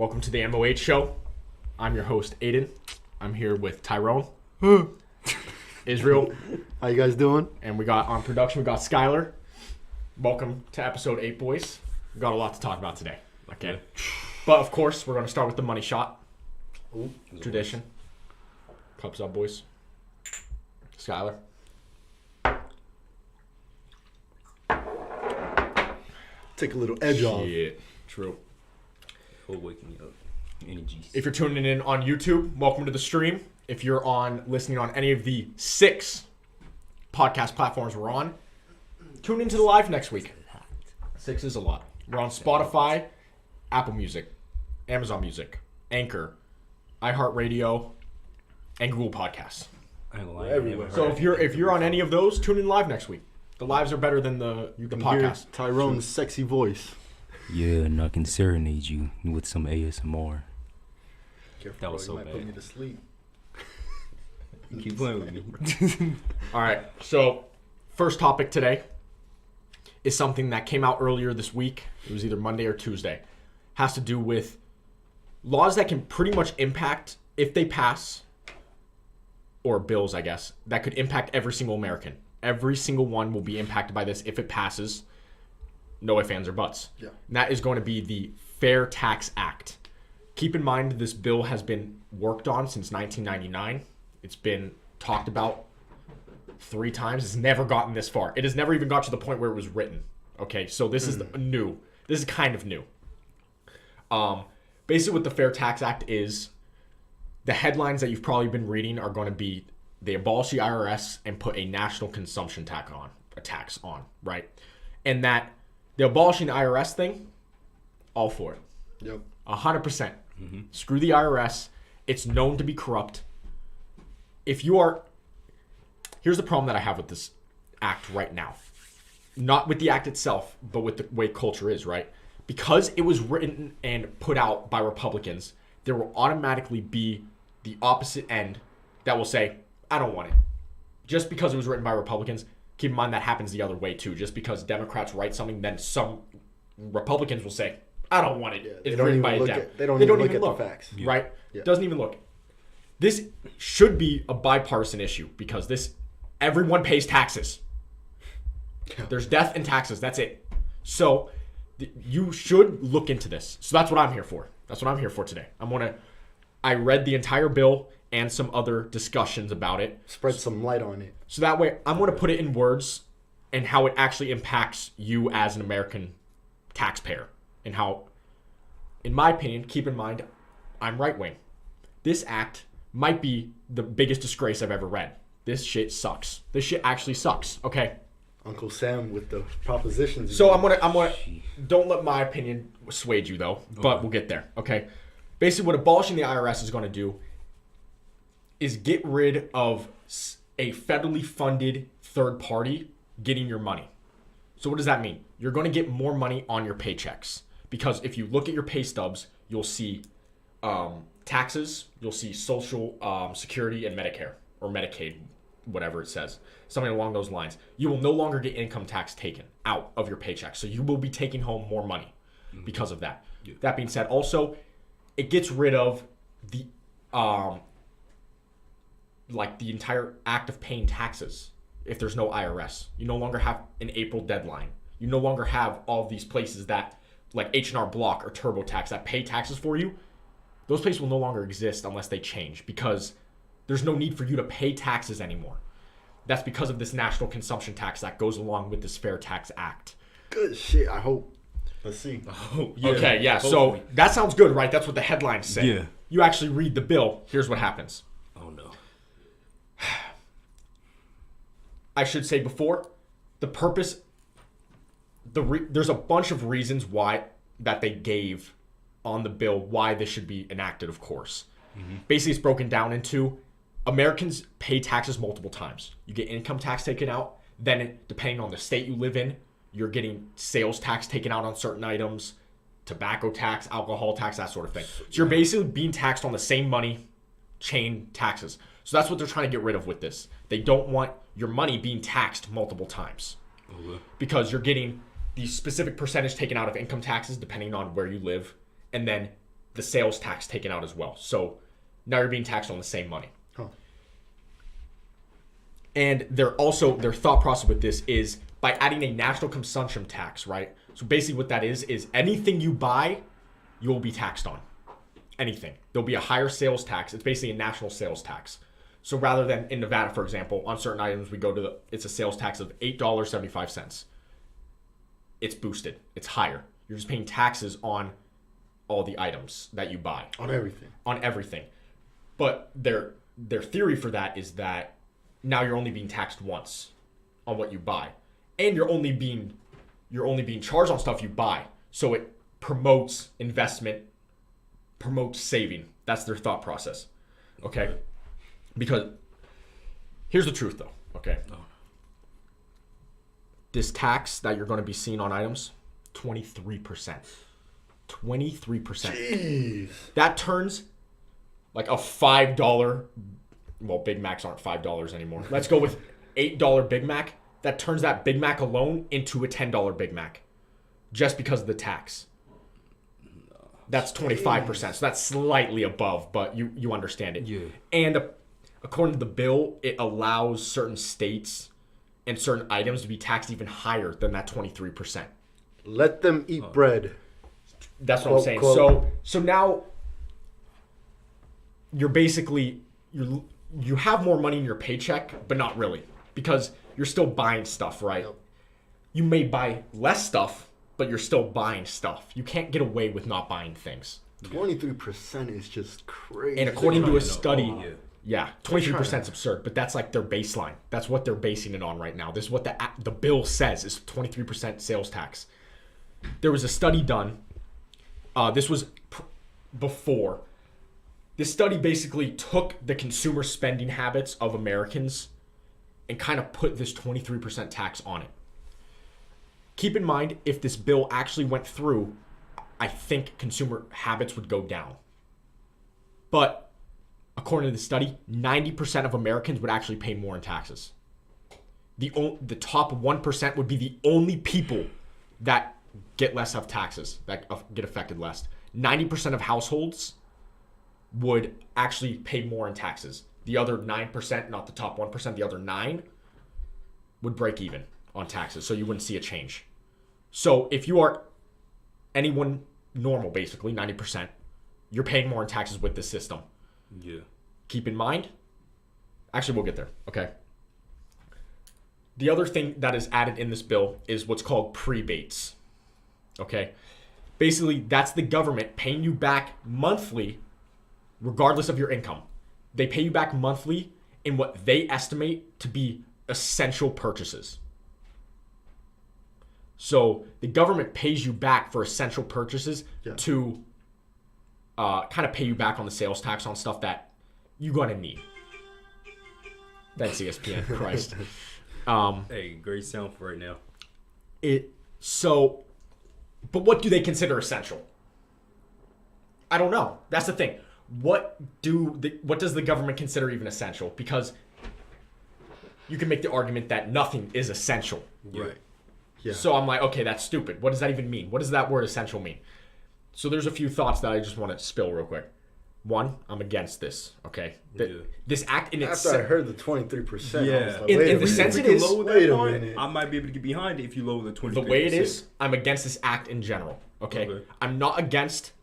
Welcome to the MOH Show. I'm your host, Aiden. I'm here with Tyrone, Israel, How you guys doing? and we got on production, we got Skylar. Welcome to episode 8, boys. We got a lot to talk about today. Okay. But, of course, we're going to start with the money shot. Ooh. Tradition. Cups up, boys. Skylar. Take a little edge off. Shit. True. Waking me up. Energy. If you're tuning in on YouTube, welcome to the stream. If you're listening on any of the 6 podcast platforms we're on, tune into the live next week. 6 is a lot. We're on Spotify, Apple Music, Amazon Music, Anchor, iHeartRadio, and Google Podcasts. I ain't gonna lie, Everywhere. So if you're on any of those, tune in live next week. The lives are better than the podcast. Hear Tyrone's sexy voice. Yeah, and I can serenade you with some ASMR. Careful, That was bro, so you might bad. put me to sleep. Keep playing with me. All right. So first topic today is something that came out earlier this week. It was either Monday or Tuesday. Has to do with laws that can pretty much impact, if they pass, or bills, I guess, that could impact every single American. Every single one will be impacted by this if it passes. No ifs, ands, or buts. Yeah. And that is going to be the Fair Tax Act. Keep in mind, this bill has been worked on since 1999. It's been talked about 3 times. It's never gotten this far. It has never even got to the point where it was written. Okay, so this is new. This is kind of new. Basically what the Fair Tax Act is, the headlines that you've probably been reading are going to be they abolish the IRS and put a national consumption tax on, right? And that the abolishing the IRS thing, all for it. Yep. 100%. Screw the IRS. It's known to be corrupt. Here's the problem that I have with this act right now. Not with the act itself, but with the way culture is, right? Because it was written and put out by Republicans, there will automatically be the opposite end that will say, I don't want it. Just because it was written by Republicans, keep in mind that happens the other way too. Just because Democrats write something, then some Republicans will say, I don't want it. Yeah, It's written by a Dem. they don't even look at the facts. Right? Yeah. Doesn't even look. This should be a bipartisan issue because everyone pays taxes. Yeah. There's death and taxes. That's it. So you should look into this. So that's what I'm here for. That's what I'm here for today. I read the entire bill and some other discussions about it. Spread some light on it. So that way I'm going to put it in words and how it actually impacts you as an American taxpayer. And how, in my opinion, keep in mind, I'm right-wing. This act might be the biggest disgrace I've ever read. This shit sucks. This shit actually sucks. Okay. Uncle Sam with the propositions. So I'm gonna don't let my opinion sway you though, but we'll get there. Okay. Basically, what abolishing the IRS is going to do is get rid of a federally funded third party getting your money. So what does that mean? You're going to get more money on your paychecks because if you look at your pay stubs, you'll see taxes, you'll see Social Security and Medicare or Medicaid, whatever it says, something along those lines. You will no longer get income tax taken out of your paycheck. So you will be taking home more money because of that. Yeah. That being said, also, it gets rid of the the entire act of paying taxes if there's no IRS. You no longer have an April deadline. You no longer have all these places that, like H&R Block or TurboTax, that pay taxes for you. Those places will no longer exist unless they change because there's no need for you to pay taxes anymore. That's because of this national consumption tax that goes along with this Fair Tax Act. Good shit, I hope. Let's see. Oh, yeah. Okay, yeah, Hopefully. so that sounds good, right? That's what the headlines say. Yeah. You actually read the bill. Here's what happens. Oh no. I should say before, the purpose, there's a bunch of reasons why that they gave on the bill, why this should be enacted, of course. Basically, it's broken down into Americans pay taxes multiple times. You get income tax taken out. Then, depending on the state you live in, you're getting sales tax taken out on certain items, tobacco tax, alcohol tax, that sort of thing. So you're basically being taxed on the same money, chain taxes. So that's what they're trying to get rid of with this. They don't want your money being taxed multiple times because you're getting the specific percentage taken out of income taxes depending on where you live, and then the sales tax taken out as well. So now you're being taxed on the same money. Huh. And their thought process with this is by adding a national consumption tax, right? So basically what that is anything you buy, you'll be taxed on. Anything. There'll be a higher sales tax. It's basically a national sales tax. So rather than in Nevada, for example, on certain items, it's a sales tax of $8.75. It's boosted. It's higher. You're just paying taxes on all the items that you buy. On everything. On everything. But their theory for that is that now you're only being taxed once on what you buy. And you're only being charged on stuff you buy. So it promotes investment, promotes saving. That's their thought process. Okay? Because here's the truth though, okay? This tax that you're going to be seeing on items, 23%. 23%. Jeez. That turns like a $5, well, Big Macs aren't $5 anymore. Let's go with $8 Big Mac. That turns that Big Mac alone into a $10 Big Mac just because of the tax. That's 25%. So that's slightly above, but you understand it. Yeah. And according to the bill, it allows certain states and certain items to be taxed even higher than that 23%. Let them eat bread. That's what I'm saying. So now you're basically you have more money in your paycheck, but not really, because you're still buying stuff, right? Yep. You may buy less stuff, but you're still buying stuff. You can't get away with not buying things. 23% is just crazy. And according to a study, yeah. yeah, 23% is absurd, but that's like their baseline. That's what they're basing it on right now. This is what the bill says is 23% sales tax. There was a study done. This was before. This study basically took the consumer spending habits of Americans and kind of put this 23% tax on it. Keep in mind, if this bill actually went through, I think consumer habits would go down. But according to the study, 90% of Americans would actually pay more in taxes. The top 1% would be the only people that get less of taxes, that get affected less. 90% of households would actually pay more in taxes. The other 9%, not the top 1%, the other 9 would break even on taxes. So you wouldn't see a change. So if you are anyone normal, basically 90%, you're paying more in taxes with this system. Yeah. Keep in mind, actually we'll get there, okay? The other thing that is added in this bill is what's called prebates, okay? Basically, that's the government paying you back monthly regardless of your income. They pay you back monthly in what they estimate to be essential purchases. So the government pays you back for essential purchases to kind of pay you back on the sales tax on stuff that you're going to need. Thanks, ESPN. Christ. Hey, great sound for right now. But what do they consider essential? I don't know. That's the thing. What does the government consider even essential? Because you can make the argument that nothing is essential. Right. Yeah. So I'm like, okay, that's stupid. What does that even mean? What does that word essential mean? So there's a few thoughts that I just want to spill real quick. One, I'm against this. Okay, this act in itself. After I heard the 23%, Yeah. I was like, In the sense it is. Wait a minute. I might be able to get behind it if you lower the 23%. The way it is, I'm against this act in general. Okay? I'm not against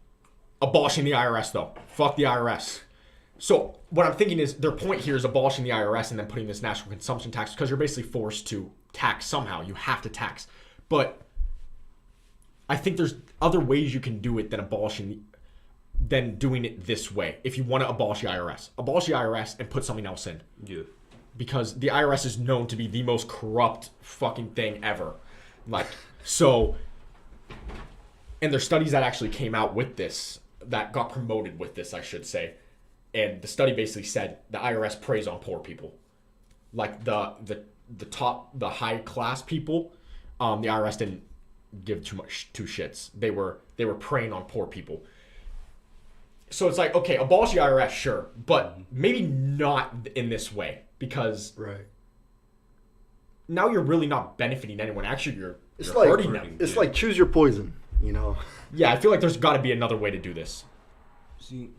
abolishing the IRS though. Fuck the IRS. So what I'm thinking is their point here is abolishing the IRS and then putting this national consumption tax because you're basically forced to tax somehow. You have to tax. But I think there's other ways you can do it than doing it this way. If you want to abolish the IRS and put something else in. Yeah. Because the IRS is known to be the most corrupt fucking thing ever. Like, so, and there's studies that actually came out with this, that got promoted with this, I should say. And the study basically said the IRS preys on poor people. Like the high class people, the IRS didn't give two shits. They were preying on poor people. So it's like, okay, abolish the IRS, sure, but maybe not in this way because now you're really not benefiting anyone. Actually, you're hurting them. It's like choose your poison, you know? Yeah, I feel like there's got to be another way to do this. See,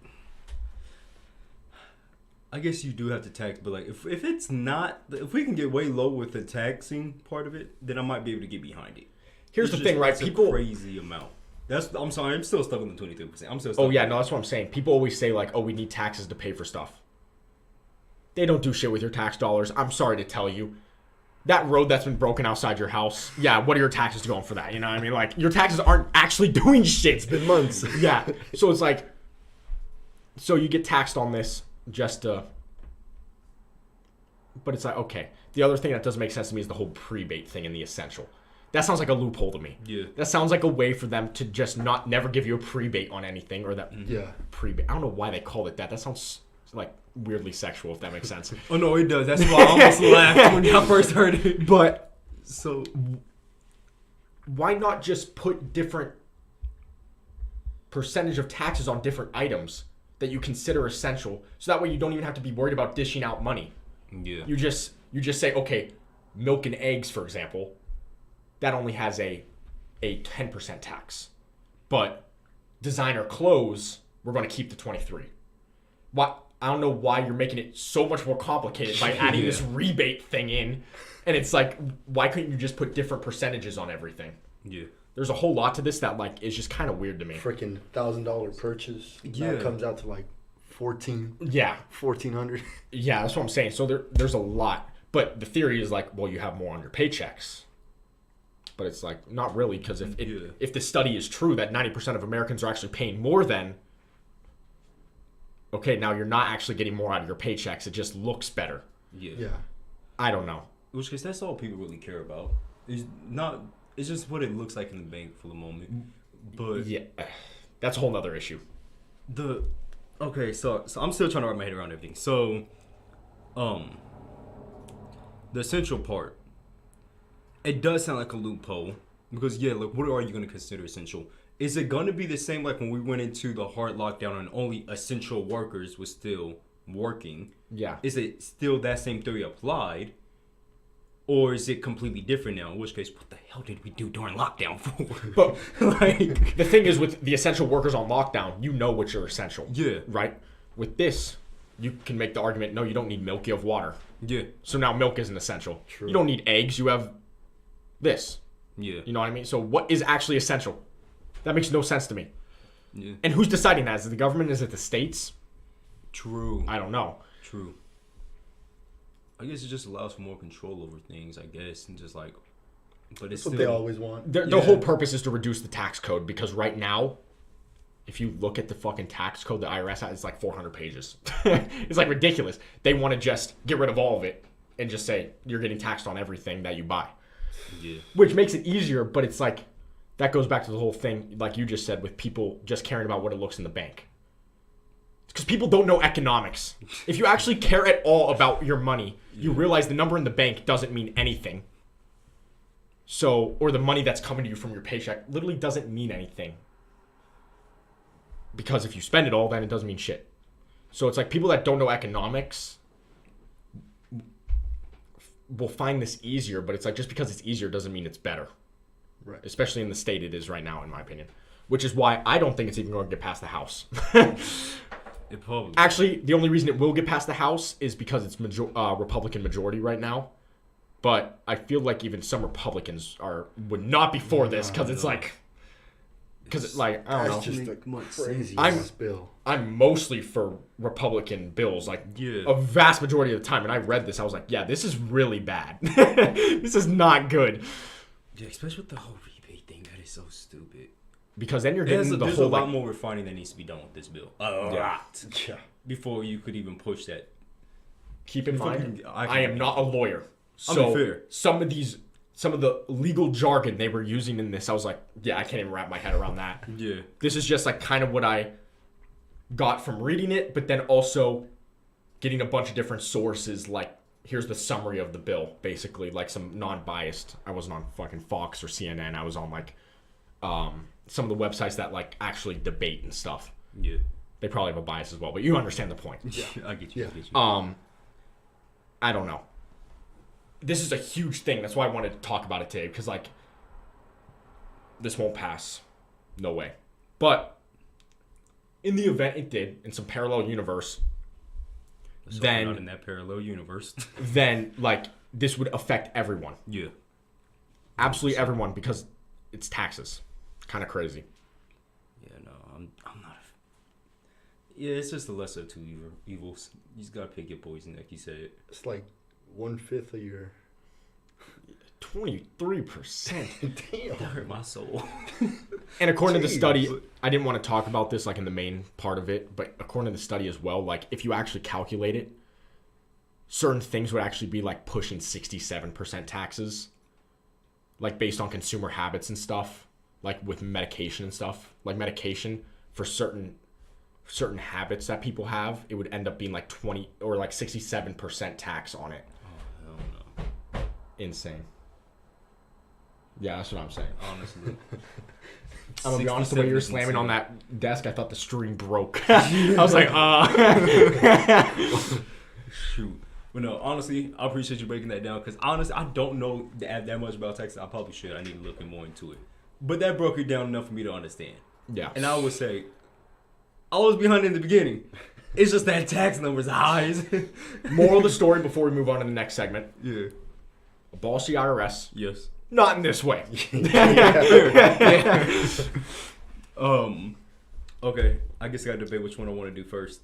I guess you do have to tax, but like if it's not, if we can get way low with the taxing part of it, then I might be able to get behind it. Here's the thing, right? That's People a crazy amount. I'm sorry, I'm still stuck on the 23%. I'm still stuck. Oh yeah, no, that's what I'm saying. People always say like, "Oh, we need taxes to pay for stuff." They don't do shit with your tax dollars. I'm sorry to tell you. That road that's been broken outside your house, yeah, what are your taxes going for that? You know what I mean? Like, your taxes aren't actually doing shit. It's been months. Yeah. So it's like, so you get taxed on this just to, but it's like, okay. The other thing that doesn't make sense to me is the whole prebate thing in the essential. That sounds like a loophole to me. Yeah. That sounds like a way for them to just never give you a prebate on anything, or that prebate. I don't know why they called it that. That sounds like weirdly sexual, if that makes sense. Oh no, it does. That's why I almost laughed when I first heard it. But So why not just put different percentage of taxes on different items that you consider essential, so that way you don't even have to be worried about dishing out money? yeah, You just say, okay, milk and eggs, for example, that only has a 10% tax, but designer clothes, we're going to keep the 23. Why? I don't know why you're making it so much more complicated by adding this rebate thing in. And it's like, why couldn't you just put different percentages on everything? yeah. There's a whole lot to this that like is just kind of weird to me. Freaking $1,000 purchase. Now it comes out to like Yeah. $1,400. Yeah, that's what I'm saying. So there's a lot. But the theory is like, well, you have more on your paychecks. But it's like, not really, because if the study is true that 90% of Americans are actually paying more than, okay, now you're not actually getting more out of your paychecks. It just looks better. Yeah. I don't know. Which case that's all people really care about. It's just what it looks like in the bank for the moment. But Yeah, that's a whole nother issue. Okay, so I'm still trying to wrap my head around everything. So, the essential part, it does sound like a loophole because like, what are you going to consider essential? Is it going to be the same like when we went into the hard lockdown and only essential workers was still working? Yeah. Is it still that same theory applied? Or is it completely different now? In which case, what the hell did we do during lockdown for? But like, the thing is, with the essential workers on lockdown, you know what you're essential. Yeah. Right? With this, you can make the argument, no, you don't need milk, you have water. yeah, So now milk isn't essential. True. You don't need eggs, you have this. yeah, You know what I mean? So what is actually essential? That makes no sense to me. yeah. And who's deciding that? Is it the government? Is it the states? True. I don't know. True. I guess it just allows for more control over things, I guess, and just like, but it's That's what still, they always want. The whole purpose is to reduce the tax code, because right now, if you look at the fucking tax code the IRS has, it's like 400 pages. It's like ridiculous. They want to just get rid of all of it and just say you're getting taxed on everything that you buy. Yeah. Which makes it easier, but it's like, that goes back to the whole thing, like you just said, with people just caring about what it looks in the bank. Because people don't know economics. If you actually care at all about your money, you realize the number in the bank doesn't mean anything. So, or the money that's coming to you from your paycheck literally doesn't mean anything. Because if you spend it all, then it doesn't mean shit. So it's like people that don't know economics will find this easier, but it's like just because it's easier doesn't mean it's better. Right. Especially in the state it is right now, in my opinion. Which is why I don't think it's even going to get past the House. It probably. Actually, the only reason it will get past the House is because it's Republican majority right now. But I feel like even some Republicans would not be for this, because it's like, I don't know. That's just like crazy. I'm- This bill. I'm mostly for Republican bills, like Yeah. a vast majority of the time. And I read this, I was like, yeah, this is really bad. This is not good. Yeah, especially with the whole rebate thing. That is so stupid. Because then you're There's getting the a whole lot like, more refining that needs to be done with this bill. A lot. Yeah. Before you could even push that. keep in mind, Fucking- I am not a lawyer. I So mean, fair. some of the legal jargon they were using in this, I was like, yeah, I can't even wrap my head around that. Yeah. This is just like kind of what I got from reading it, but then also getting a bunch of different sources. Like, here's the summary of the bill, basically, like some non-biased. I wasn't on fucking Fox or CNN. I was on like some of the websites that like actually debate and stuff. Yeah. They probably have a bias as well, but you understand the point. Yeah. I get you. Yeah. I get you. I don't know. This is a huge thing. That's why I wanted to talk about it today, because like this won't pass. No way. But in the event it did in some parallel universe, So then not in that parallel universe. then like this would affect everyone. Yeah. Absolutely everyone, because it's taxes. Kind of crazy. Yeah, no, I'm not. Yeah, it's just the lesser of two evils. You just gotta pick your poison, like you said. It's like 1/5 of your. 23%. That hurt my soul. And according to the Jeez. study, I didn't want to talk about this like in the main part of it, but according to the study as well, like if you actually calculate it, certain things would actually be like pushing 67% taxes, like based on consumer habits and stuff, like with medication and stuff. Like medication for certain habits that people have, it would end up being like 20 or like 67% tax on it. Oh hell no! Insane. Yeah, that's what I'm saying. Honestly, I'm gonna be honest, the way you were slamming on that. that desk, I thought the string broke. I was like, Shoot. But no, honestly, I appreciate you breaking that down because honestly, I don't know that much about Texas. I probably should. I need to look more into it. But that broke it down enough for me to understand. Yeah. And I would say, I was behind in the beginning. It's just that tax number's high. Moral of the story before we move on to the next segment. Yeah. Abolish the IRS. Yes. Not in this way. Okay. I guess I gotta debate which one I want to do first.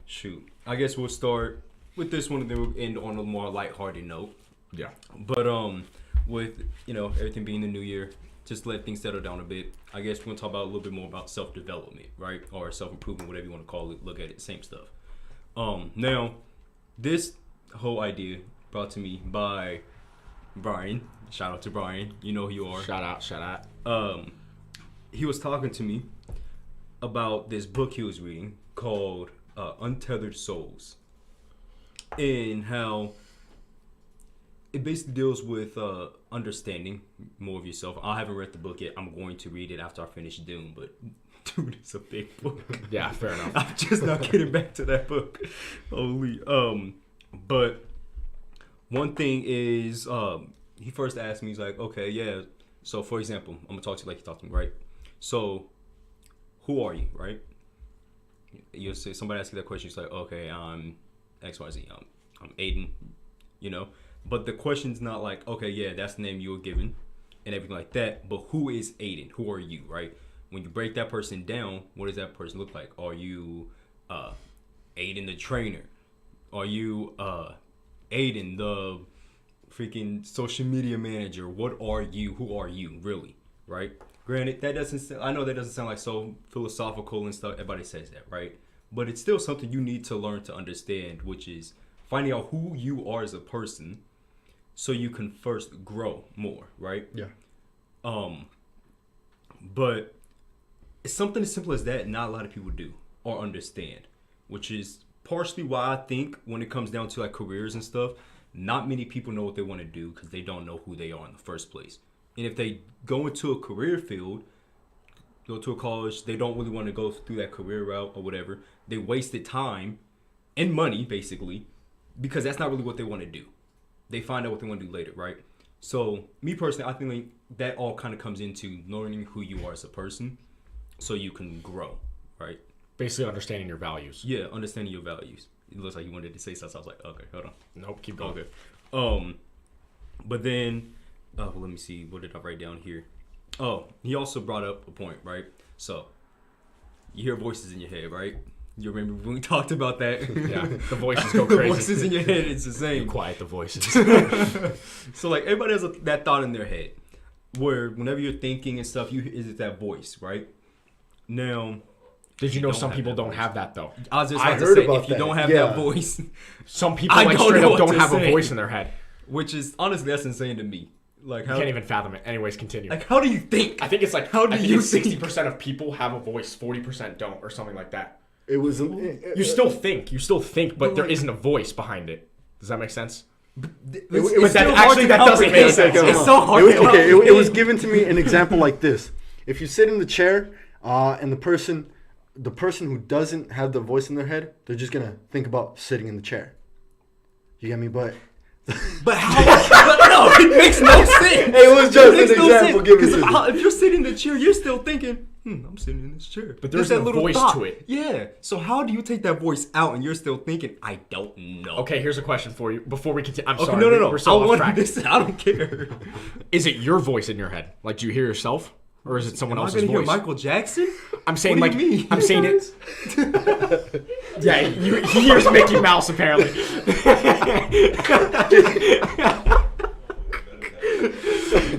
Shoot. I guess we'll start with this one and then we'll end on a more lighthearted note. Yeah. But with everything being the new year, just let things settle down a bit. I guess we're gonna talk about a little bit more about self-development, right? Or self-improvement, whatever you want to call it. Look at it, same stuff. Now, this whole idea brought to me by Brian. Shout out to Brian. You know who you are. Shout out. He was talking to me about this book he was reading called Untethered Souls, and how it basically deals with understanding more of yourself. I haven't read the book yet. I'm going to read it after I finish Doom, but dude, it's a big book. Yeah, fair enough. I'm just not getting back to that book. Holy. But one thing is, he first asked me, he's like, okay, yeah. So for example, I'm gonna talk to you like you talk to me, right? So, who are you, right? You'll say somebody asks you that question. It's like, okay, I'm XYZ. I'm Aiden, But the question's not like, okay, yeah, that's the name you were given, and everything like that. But who is Aiden? Who are you, right? When you break that person down, what does that person look like? Are you Aiden the trainer? Are you Aiden the freaking social media manager? What are you? Who are you, really, right? Granted, I know that doesn't sound like so philosophical and stuff. Everybody says that, right? But it's still something you need to learn to understand, which is finding out who you are as a person so you can first grow more, right? Yeah. But it's something as simple as that not a lot of people do or understand, which is partially why I think when it comes down to like careers and stuff, not many people know what they want to do because they don't know who they are in the first place. And if they go into a career field, go to a college, they don't really want to go through that career route or whatever. They wasted time and money, basically, because that's not really what they want to do. They find out what they want to do later, right? So, me personally, I think like that all kind of comes into learning who you are as a person so you can grow, right? Basically understanding your values. Yeah, understanding your values. It looks like you wanted to say something. I was like, okay, hold on. Nope, keep going. Okay. But then, let me see. What did I write down here? Oh, he also brought up a point, right? So, you hear voices in your head, right? You remember when we talked about that? Yeah, the voices go crazy. The voices in your head, it's the same. Quiet the voices. So, like, everybody has that thought in their head where whenever you're thinking and stuff, is that voice, right? Now, did you know some people don't have that though? I was just I about to heard say, about if you that. don't have Yeah. that voice, Some people I like don't straight know up what don't to have say. a voice in their head. which is honestly that's insane to me. Like, You how can't even fathom it. Anyways, continue. like how do you think? I think it's like How do I think you it's think? 60% of people have a voice, 40% don't, or something like that. It was. You still think, but But there like- isn't a voice behind it. Does that make sense? It's that still actually hard to that doesn't comprehend. make sense. It's so hard. It was, to okay, it comprehend. was given to me an example like this. If you sit in the chair and the person who doesn't have the voice in their head, they're just gonna think about sitting in the chair. You get me? But But how? But no, it makes no sense. It was just It makes an no example sense, given to because me. if you're sitting in the chair, you're still thinking, I'm sitting in this chair. But there's that no little voice thought. to it. Yeah. So how do you take that voice out and you're still thinking, I don't know? Okay, here's a question for you. Before we continue, I'm Okay, sorry. no. We're so I off want track. this. I don't care. Is it your voice in your head? Like, do you hear yourself, or is it someone Am I else's gonna voice? hear Michael Jackson? I'm saying, What like, do you mean? I'm saying it. Yeah, he hears Mickey Mouse apparently.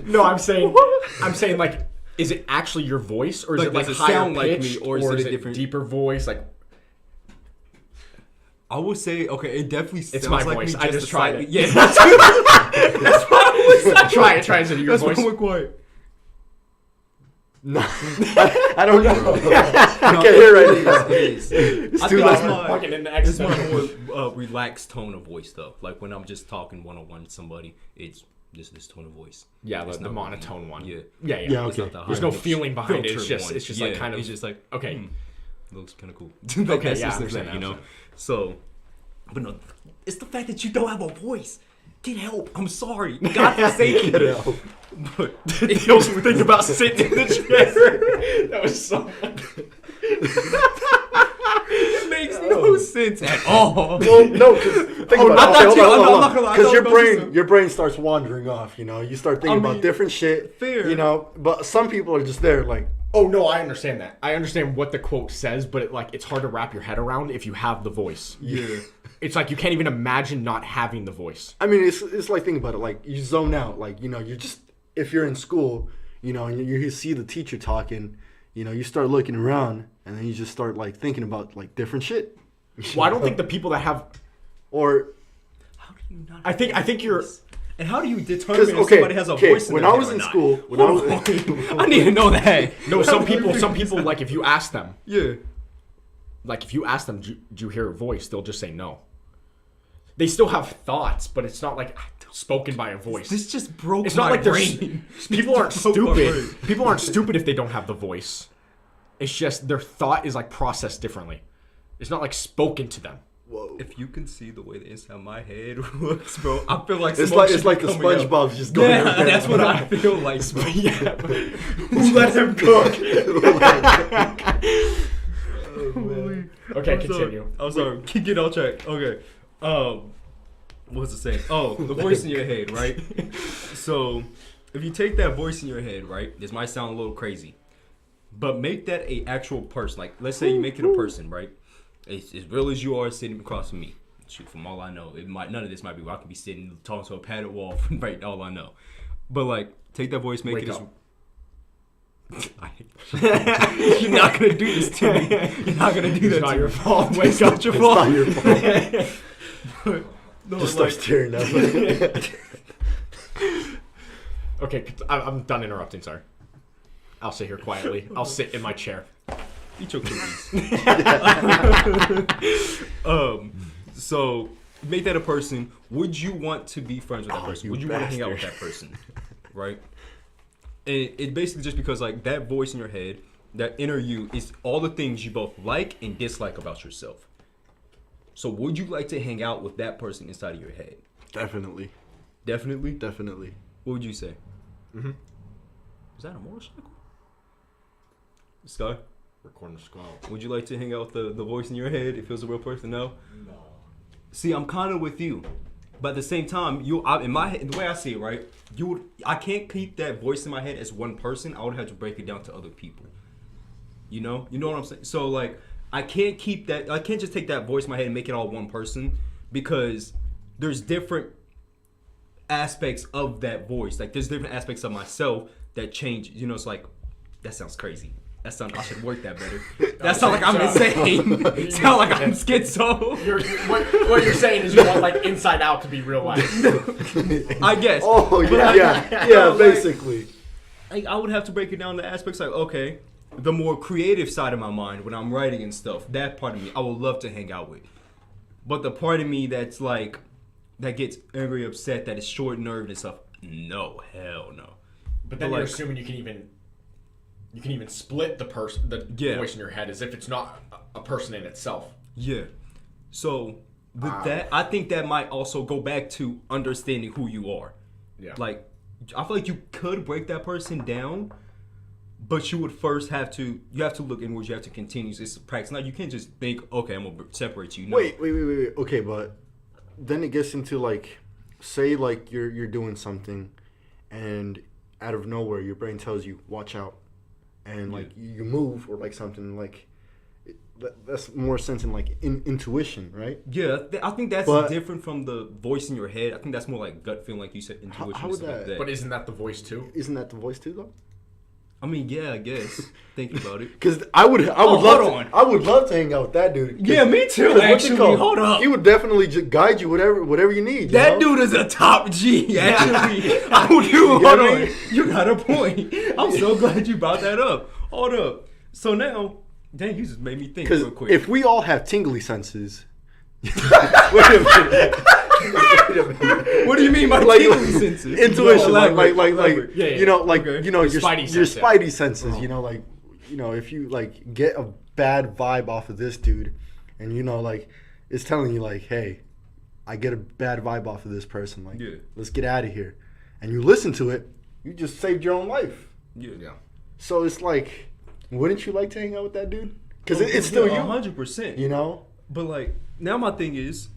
No, I'm saying, like, is it actually your voice, or is Like, it like does it higher sound like me, pitched, or is it a different- deeper voice? Like, I would say, okay, it definitely sounds it's my like voice. me I just tried slightly- it. Yeah, that's why Try it. Is it your That's why voice? I went quiet. No, I don't know. I No, can't hear right it now. is. It's I too think that's loud. my, Fucking in the it's accent. my more relaxed tone of voice, though. Like when I'm just talking one-on-one to somebody, it's just this tone of voice. Yeah, It's the not monotone one. Yeah. Yeah. Yeah, It's okay. not the There's high no pitch feeling behind it. filtered It's just one. like kind of. It's just like Okay. looks kind of cool. Okay, That's yeah, I just the understand thing, that, you know. I So, but no, it's the fact that you don't have a voice. Get help. I'm sorry. God forsake Get you. out. But He also thinks about sitting in the chair. That was so. it makes no sense at all. Well, no, because think Oh, about I it. thought Okay, you- hold on, I'm hold not on. gonna lie, I Because thought your about this brain, your brain starts wandering off. You know, you start thinking I about mean, different shit. fair. You know, but some people are just there, like, Oh no, I understand that. I understand what the quote says, but it's hard to wrap your head around if you have the voice. Yeah. It's like you can't even imagine not having the voice. I mean, it's like, think about it. Like, you zone out. Like, you know, you just, if you're in school, you know, and you see the teacher talking, you know, you start looking around, and then you just start, like, thinking about, like, different shit. Well, I don't think the people that have. Or, How do you not? I think you're. And how do you determine because, if okay, somebody has a voice in when their I head was or in not? school, when I was, I need to know that. No, some people, like, if you ask them, Yeah. like, if you ask them, do you hear a voice? They'll just say no. They still have thoughts, but it's not like spoken by a voice. This just broke It's my not like they're brain. people aren't broke my stupid. brain. People aren't stupid if they don't have the voice. It's just their thought is like processed differently. It's not like spoken to them. whoa. If you can see the way the inside of my head looks, bro, I feel like It's smoke like should it's like be the coming out. SpongeBob's just going. Yeah, everywhere. that's what I feel like. Bro. Yeah. Who let him cook? Okay, continue. I'm sorry. Get on track. Okay. What was it saying? Oh, the voice in your head, right? So, if you take that voice in your head, right? This might sound a little crazy, but make that a actual person. Like, let's say you make it a person, right? As real as you are sitting across from me. Shoot, from all I know, none of this might be where I could be sitting talking to a padded wall. Right, all I know. But like, take that voice, make Wake it as. up. You're not gonna do this to me. You're not gonna do that It's not to your me. fault. Wake up. It's not your fault. No, Just like, start staring at me. Okay, I'm done interrupting. Sorry. I'll sit here quietly. I'll sit in my chair. eat your cookies. So make that a person. Would you want to be friends with that person? you Would you want to hang out with bastard. that person? Right? And it basically just because like that voice in your head, that inner you, is all the things you both like and dislike about yourself. So would you like to hang out with that person inside of your head? Definitely. Definitely. Definitely. What would you say? Mm-hmm. Is that a motorcycle? Sky? Recording the squall. Would you like to hang out with the voice in your head if it was a real person? No? No. See, I'm kind of with you. But at the same time, in my head, the way I see it, right? I can't keep that voice in my head as one person. I would have to break it down to other people. You know what I'm saying? So like, I can't keep that. I can't just take that voice in my head and make it all one person, because there's different aspects of that voice. Like there's different aspects of myself that change. You know, it's like, that sounds crazy. I should work that better. That sounds like I'm insane. Sound like I'm schizo. What you're saying is you want like Inside Out to be real life. I guess. Oh yeah, like- basically. I would have to break it down to aspects like, okay, the more creative side of my mind when I'm writing and stuff, that part of me I would love to hang out with. But the part of me that's like, that gets angry, upset, that is short-nerved and stuff, no, hell no. But then But, you're like- assuming you can even split the voice in your head as if it's not a person in itself. Yeah. So with that, I think that might also go back to understanding who you are. Yeah. Like, I feel like you could break that person down, But you would first have to look inwards. You have to continue this practice. Now you can't just think, okay, I'm gonna separate you. No. Wait. Okay, but then it gets into like, say like you're doing something, and out of nowhere your brain tells you watch out, and like you move or like something like. That's more sense in like intuition, right? Yeah, I think that's different from the voice in your head. I think that's more like gut feeling, like you said, intuition. How would that? But isn't that the voice too? Isn't that the voice too, though? I mean, yeah, I guess. Thinking about it. Because I would love to hang out with that dude. Yeah, me too. Actually, hold up. He would definitely just guide you whatever you need. That dude is a top G. Actually, I would do. Hold on, you got a point. I'm so glad you brought that up. Hold up. So now. Dang, you just made me think real quick. If we all have tingly senses, wait a minute. What do you mean by tingly senses? Intuition, No, you know, like okay. you know, your spidey senses. Oh. You know, if you like get a bad vibe off of this dude, and you know, like it's telling you like, hey, I get a bad vibe off of this person. Like, let's get out of here, and you listen to it, you just saved your own life. Yeah. So it's like. Wouldn't you like to hang out with that dude? Because it's still you. 100%. You know? But, like, now my thing is,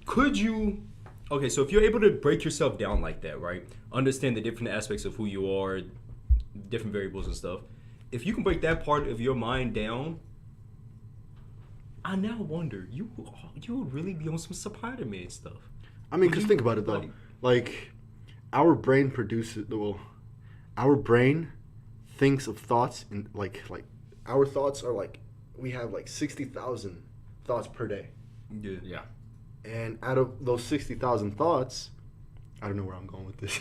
could you... Okay, so if you're able to break yourself down like that, right? Understand the different aspects of who you are, different variables and stuff. If you can break that part of your mind down, I now wonder, you would really be on some Spider-Man stuff. I mean, because think about it, though. Like, our brain our brain... thinks of thoughts and like our thoughts are like we have like 60,000 thoughts per day. Yeah. And out of those 60,000 thoughts, I don't know where I'm going with this.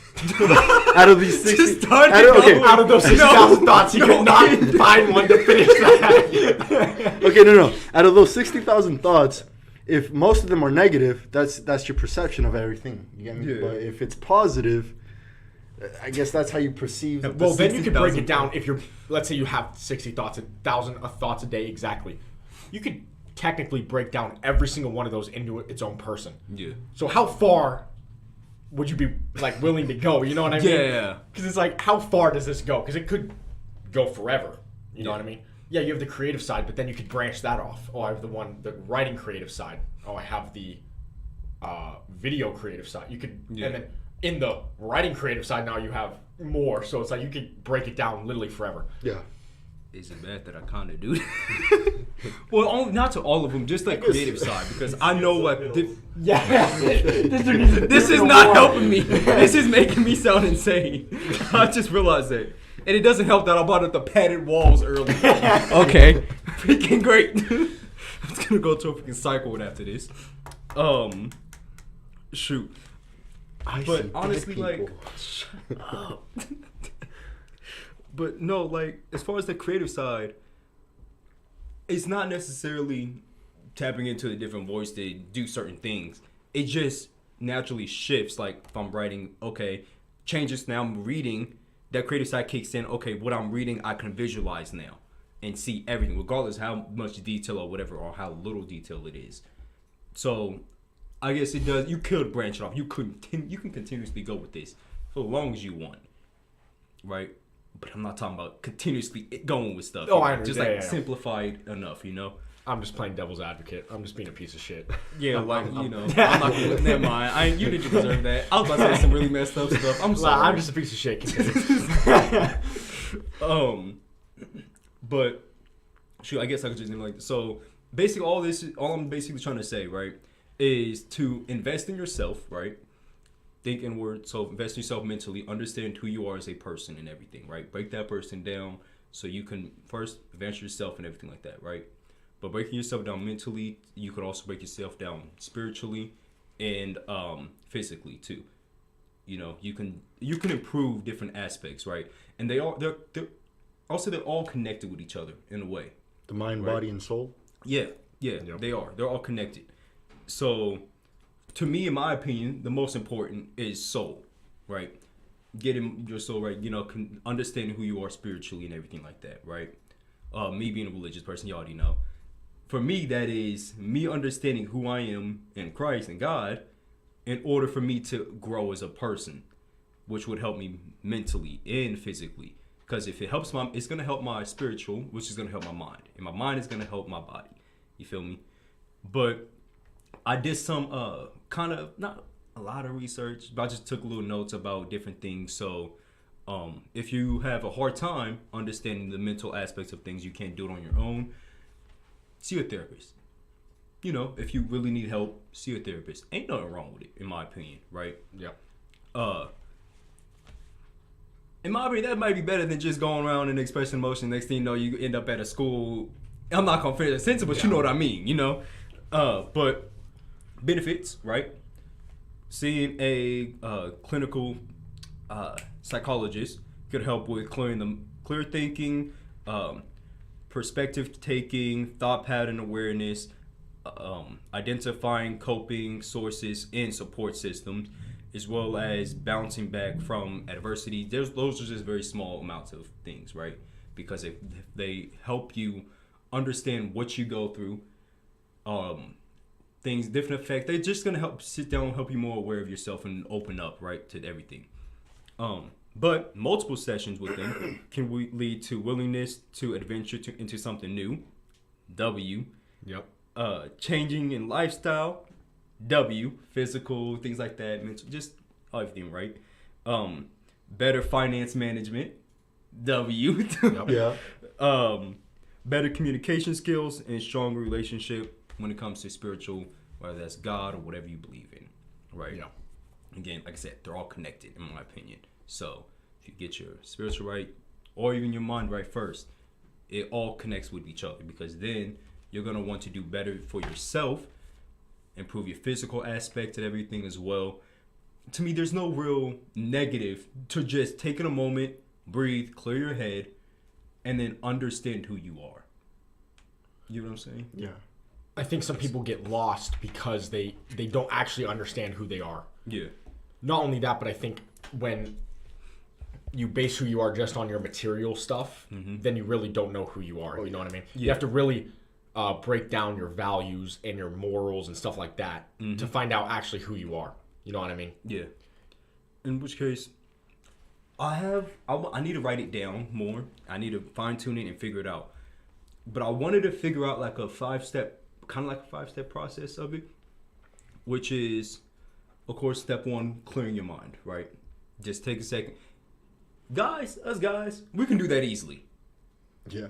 Out of these 60, out of those 60,000 thoughts, you could not find one to finish that. Okay, no. Out of those 60,000 thoughts, if most of them are negative, that's your perception of everything. You get me? Yeah. But if it's positive, I guess that's how you perceive. Well, then you could break it down. If you're, let's say you have 60 thoughts, 1,000 thoughts a day exactly, you could technically break down every single one of those into its own person. Yeah. So how far would you be like willing to go? You know what I mean? Yeah. Because it's like, how far does this go? Because it could go forever. You know what I mean? Yeah, you have the creative side, but then you could branch that off. Oh, I have the writing creative side. Oh, I have the video creative side. You could, and then in the writing creative side, now you have more. So it's like you could break it down literally forever. Yeah. Is it bad that I kind of do? Well, not to all of them, just like creative side, because I know like this is not helping me. This is making me sound insane. I just realized that, and it doesn't help that I bought the padded walls early. Okay, freaking great. I'm just gonna go to a freaking cycle after this. Shoot. But honestly, like, shut up. But no, like, as far as the creative side, it's not necessarily tapping into a different voice to do certain things. It just naturally shifts. Like, if I'm writing, okay, changes now I'm reading, that creative side kicks in, okay, what I'm reading, I can visualize now and see everything, regardless how much detail or whatever, or how little detail it is. So, I guess it does, you could branch it off. You can continuously go with this for as long as you want, right? But I'm not talking about continuously going with stuff. Oh, I understand. Just like simplified enough, you know? I'm just playing devil's advocate. I'm just being a piece of shit. Yeah, like, you know, I'm not gonna, never mind. You didn't deserve that. I was about to say some really messed up stuff. I'm sorry. I'm just a piece of shit. But, shoot, I guess I could just, like, so, basically all I'm basically trying to say, right, is to invest in yourself, right? Think inward, so invest in yourself mentally, understand who you are as a person and everything, right? Break that person down so you can first advance yourself and everything like that, right? But breaking yourself down mentally, you could also break yourself down spiritually and physically too. You know, you can improve different aspects, right? And they're all connected with each other in a way. The mind, right? Body, and soul. Yeah, yep. They are. They're all connected. So, to me, in my opinion, the most important is soul, right? Getting your soul right, you know, understanding who you are spiritually and everything like that, right? Me being a religious person, you already know. For me, that is me understanding who I am in Christ and God in order for me to grow as a person, which would help me mentally and physically. Because if it helps it's gonna help my spiritual, which is gonna help my mind, and my mind is gonna help my body. You feel me? But I did some kind of, not a lot of research, but I just took little notes about different things. So if you have a hard time understanding the mental aspects of things, you can't do it on your own, see a therapist. You know, if you really need help, see a therapist. Ain't nothing wrong with it, in my opinion, right? Yeah. In my opinion, that might be better than just going around and expressing emotion. Next thing you know, you end up at a school. I'm not gonna finish the sentence, but you know what I mean, you know? But benefits, right? Seeing a clinical psychologist could help with clear thinking, perspective taking, thought pattern awareness, identifying coping sources and support systems, as well as bouncing back from adversity. Those are just very small amounts of things, right? Because if they help you understand what you go through, things, different effects, they're just gonna help sit down and help you more aware of yourself and open up, right, to everything. But multiple sessions with them can lead to willingness to adventure into something new. W. Yep. Changing in lifestyle. W. Physical, things like that. Mental, just everything, right? Better finance management. W. Yep. Yeah. Better communication skills and stronger relationship when it comes to spiritual, whether that's God or whatever you believe in, right? Yeah. Again, like I said, they're all connected in my opinion. So if you get your spiritual right or even your mind right first, it all connects with each other, because then you're going to want to do better for yourself, improve your physical aspect and everything as well. To me, there's no real negative to just taking a moment, breathe, clear your head, and then understand who you are. You know what I'm saying? Yeah. I think some people get lost because they don't actually understand who they are. Yeah. Not only that, but I think when you base who you are just on your material stuff, then you really don't know who you are. You know what I mean? You have to really break down your values and your morals and stuff like that to find out actually who you are. You know what I mean? Yeah. In which case, I need to write it down more. I need to fine tune it and figure it out. But I wanted to figure out like a 5-step, kind of like a 5-step process of it, which is, of course, step 1, clearing your mind, right? Just take a second. Guys, we can do that easily. Yeah.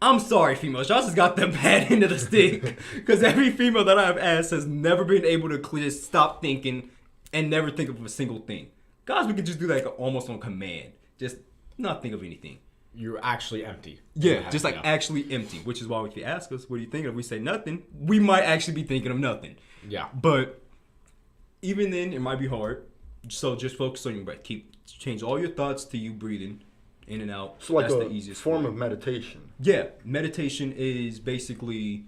I'm sorry, females. Y'all just got the bad end of the stick. Because every female that I've asked has never been able to just stop thinking and never think of a single thing. Guys, we can just do that like almost on command. Just not think of anything. You're actually empty. Yeah, just like actually empty. Which is why if you ask us, what do you think of? We say nothing. We might actually be thinking of nothing. Yeah. But even then, it might be hard. So just focus on your breath. Change all your thoughts to you breathing in and out. So like That's a the easiest form way. of meditation. Yeah, meditation is basically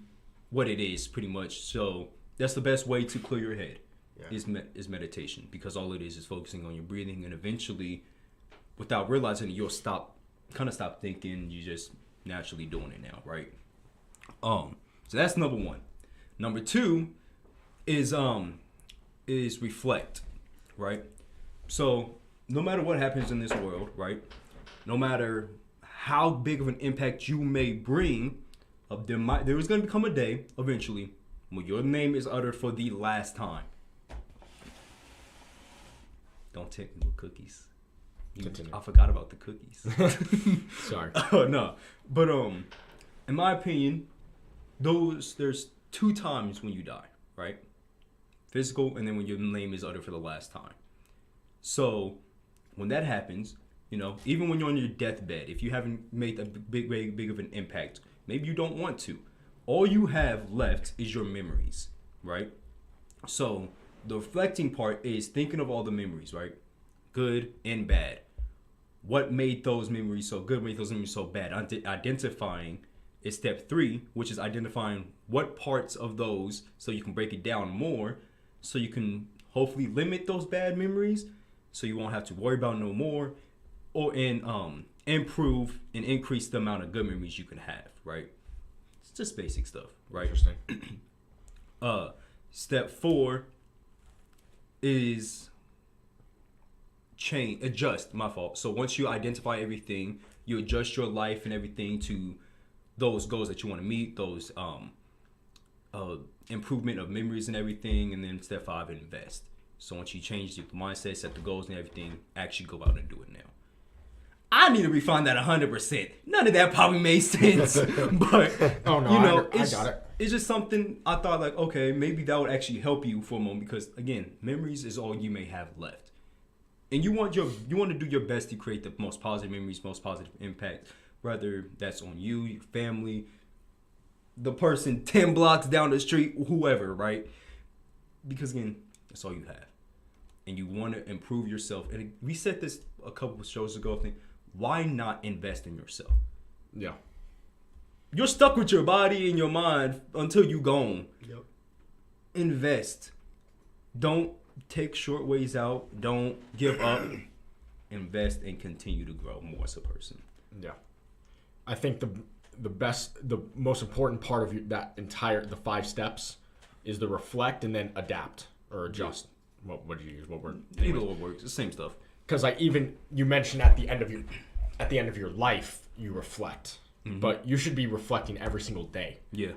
what it is, pretty much. So that's the best way to clear your head. Yeah. Is meditation, because all it is focusing on your breathing, and eventually, without realizing it, you'll stop thinking. You're just naturally doing it now, right? So that's number 1. Number 2 is reflect, right? So no matter what happens in this world, right? No matter how big of an impact you may bring, there is going to become a day eventually when your name is uttered for the last time. Don't tempt me with cookies. Continue. I forgot about the cookies. Sorry. Oh no, but in my opinion, there's 2 times when you die, right? Physical, and then when your name is uttered for the last time. So when that happens, you know, even when you're on your deathbed, if you haven't made a big of an impact, maybe you don't want to. All you have left is your memories, right? So the reflecting part is thinking of all the memories, right? Good and bad. What made those memories so good? Made those memories so bad? Identifying is step 3, which is identifying what parts of those, so you can break it down more, so you can hopefully limit those bad memories, so you won't have to worry about no more, or improve and increase the amount of good memories you can have, right? It's just basic stuff, right? Interesting. Step 4 is adjust. My fault. So once you identify everything, you adjust your life and everything to those goals that you want to meet, those improvement of memories and everything, and then step 5, invest. So once you change the mindset, set the goals and everything, actually go out and do it now. I need to refine that 100%. None of that probably made sense, but Oh no, I got it. It's just something I thought like, okay, maybe that would actually help you for a moment because again, memories is all you may have left, and you want to do your best to create the most positive memories, most positive impact, whether that's on you, your family, the person 10 blocks down the street, whoever, right? Because again, that's all you have, and you want to improve yourself. And we said this a couple of shows ago. I think, why not invest in yourself? Yeah. You're stuck with your body and your mind until you gone. Yep. Invest. Don't take short ways out. Don't give up. Invest and continue to grow more as a person. Yeah. I think the most important part of the 5 steps is the reflect and then adapt or adjust. What did you use? What word? Either one works. The same stuff. Because you mentioned at the end of your life you reflect, but you should be reflecting every single day. Yeah.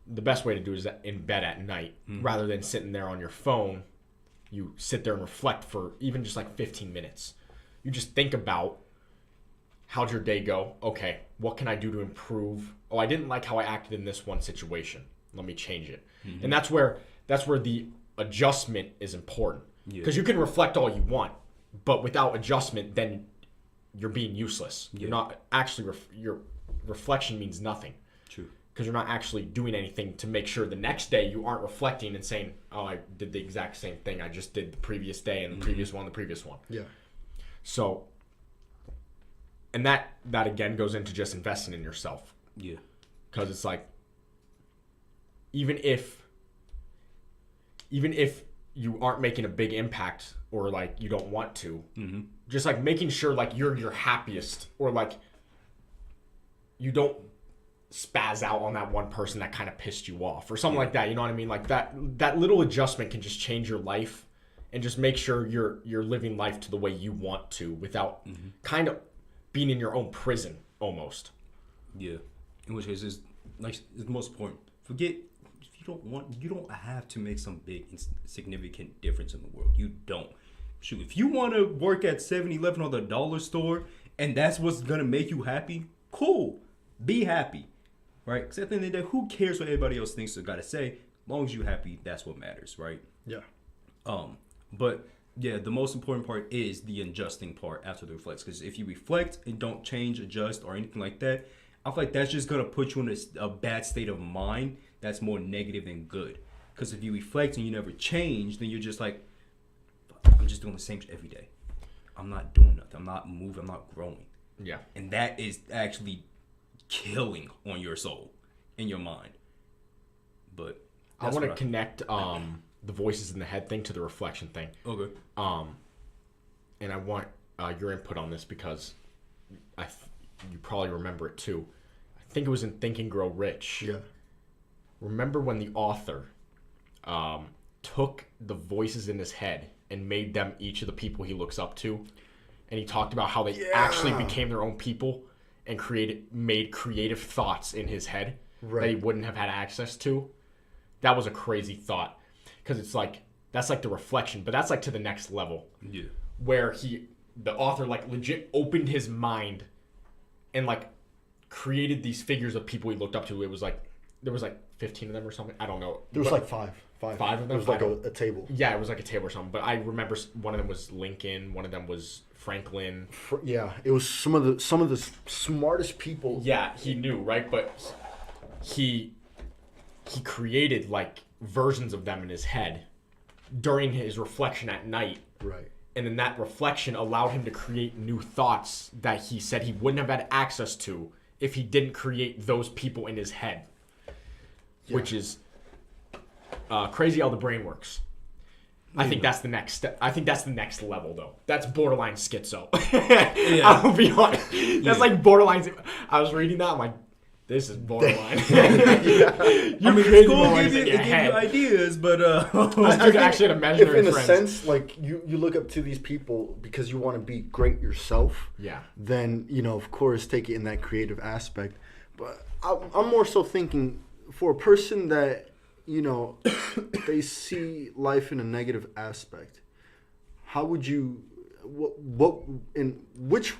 The best way to do it is in bed at night, rather than sitting there on your phone. You sit there and reflect for even just like 15 minutes. You just think about, how'd your day go? Okay, what can I do to improve? Oh, I didn't like how I acted in this one situation. Let me change it. And that's where the adjustment is important. Because you can reflect all you want, but without adjustment, then you're being useless. You're not actually your reflection means nothing. True. Because you're not actually doing anything to make sure the next day you aren't reflecting and saying, "Oh, I did the exact same thing I just did the previous day and the previous one." Yeah. So, and that again goes into just investing in yourself. Yeah. Because it's like, even if you aren't making a big impact or like you don't want to, just like making sure like you're your happiest, or like you don't spaz out on that one person that kind of pissed you off or something like that. You know what I mean? Like that little adjustment can just change your life and just make sure you're living life to the way you want to without kind of being in your own prison almost. Yeah. In which case is like the most important. Forget. You don't have to make some big significant difference in the world. You don't. Shoot, if you want to work at 7-Eleven or the dollar store and that's what's gonna make you happy, cool. Be happy, right? Because at the end of the day, who cares what everybody else thinks or gotta say? As long as you're happy, that's what matters, right? Yeah. But yeah, the most important part is the adjusting part after the reflects. Because if you reflect and don't change, adjust, or anything like that, I feel like that's just gonna put you in a bad state of mind that's more negative than good. Because if you reflect and you never change, then you're just like, I'm just doing the same shit every day. I'm not doing nothing. I'm not moving. I'm not growing. Yeah. And that is actually killing on your soul and your mind. But I want to connect the voices in the head thing to the reflection thing. Okay. And I want your input on this because you probably remember it too. I think it was in Think and Grow Rich. Yeah. Remember when the author took the voices in his head and made them each of the people he looks up to, and he talked about how they actually became their own people and made creative thoughts in his head that he wouldn't have had access to. That was a crazy thought, because it's like that's like the reflection, but that's like to the next level. Yeah. Where the author like legit opened his mind and like created these figures of people he looked up to. It was like there was like 15 of them or something. I don't know. There was like five. Five of them? It was like a table. Yeah, it was like a table or something. But I remember one of them was Lincoln. One of them was Franklin. Yeah, it was some of the smartest people. Yeah, he knew, right? But he created like versions of them in his head during his reflection at night. Right. And then that reflection allowed him to create new thoughts that he said he wouldn't have had access to if he didn't create those people in his head. Yeah. Which is crazy how the brain works. I think that's the next step. I think that's the next level, though. That's borderline schizo. I'll be honest. That's like borderline. I was reading that. I'm like, This is borderline. Yeah. You I mean, create school noise give you, in your it give you head. ideas, but This dude actually had if imaginary in a friends. sense, like you look up to these people because you want to be great yourself, Yeah. then of course take it in that creative aspect. But I'm more so thinking for a person that they see life in a negative aspect. How would you what in which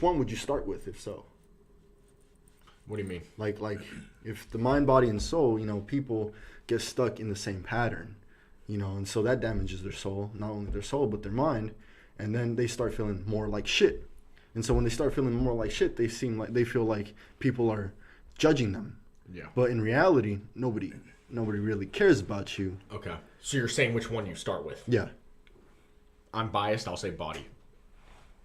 one would you start with if so? What do you mean? Like if the mind, body, and soul, people get stuck in the same pattern, and so that damages their soul, not only their soul but their mind, and then they start feeling more like shit. And so when they start feeling more like shit, they feel like people are judging them. Yeah. But in reality, nobody really cares about you. Okay. So you're saying which one you start with? Yeah. I'm biased. I'll say body.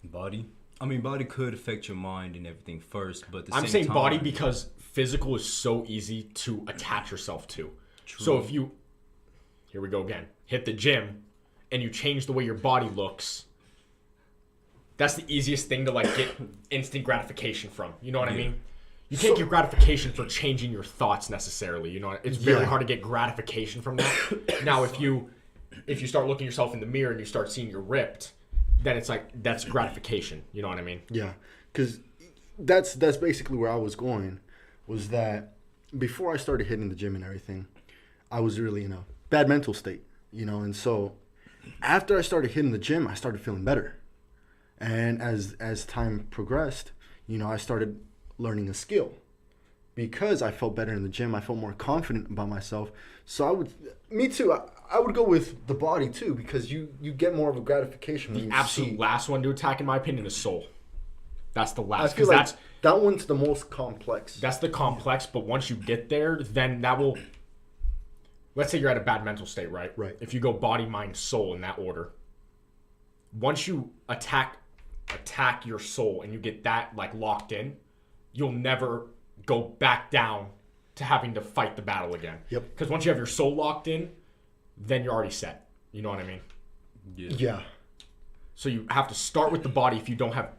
body. I mean, body could affect your mind and everything first, but at the I'm same saying time, body because physical is so easy to attach yourself to. True. So if you, here we go again, hit the gym and you change the way your body looks, that's the easiest thing to like get instant gratification from. You know what I mean? You can't get gratification for changing your thoughts necessarily. You know, it's very hard to get gratification from that. Now, if you start looking yourself in the mirror and you start seeing you're ripped, then it's like that's gratification. You know what I mean? Yeah, because that's basically where I was going. Was that before I started hitting the gym and everything, I was really in a bad mental state. You know, and so after I started hitting the gym, I started feeling better. And as time progressed, you know, I started learning a skill because I felt better in the gym. I felt more confident about myself. So me too. I would go with the body too because you get more of a gratification. When The you absolute see. last one to attack, in my opinion, is soul. That's the last. I feel 'cause like that one's the most complex. that's the complex. But once you get there, then that will. Let's say you're at a bad mental state, right? Right. If you go body, mind, soul in that order, once you attack your soul and you get that like locked in, you'll never go back down to having to fight the battle again. Yep. Because once you have your soul locked in, then you're already set. You know what I mean? Yeah. So you have to start with the body if you don't have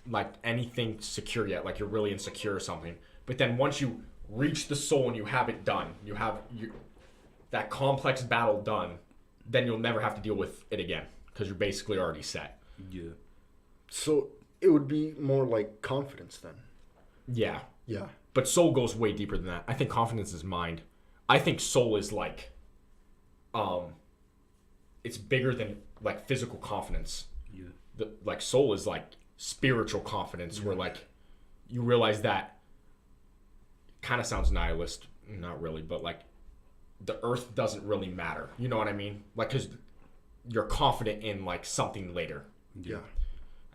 like anything secure yet, like you're really insecure or something. But then once you reach the soul and you have it done, you have that complex battle done, then you'll never have to deal with it again because you're basically already set. Yeah. So it would be more like confidence then. Yeah. Yeah. But soul goes way deeper than that. I think confidence is mind. I think soul is like, it's bigger than like physical confidence. Yeah. Like soul is like spiritual confidence where like you realize that kind of sounds nihilist, not really, but like the earth doesn't really matter. You know what I mean? Like, cause you're confident in like something later. Yeah.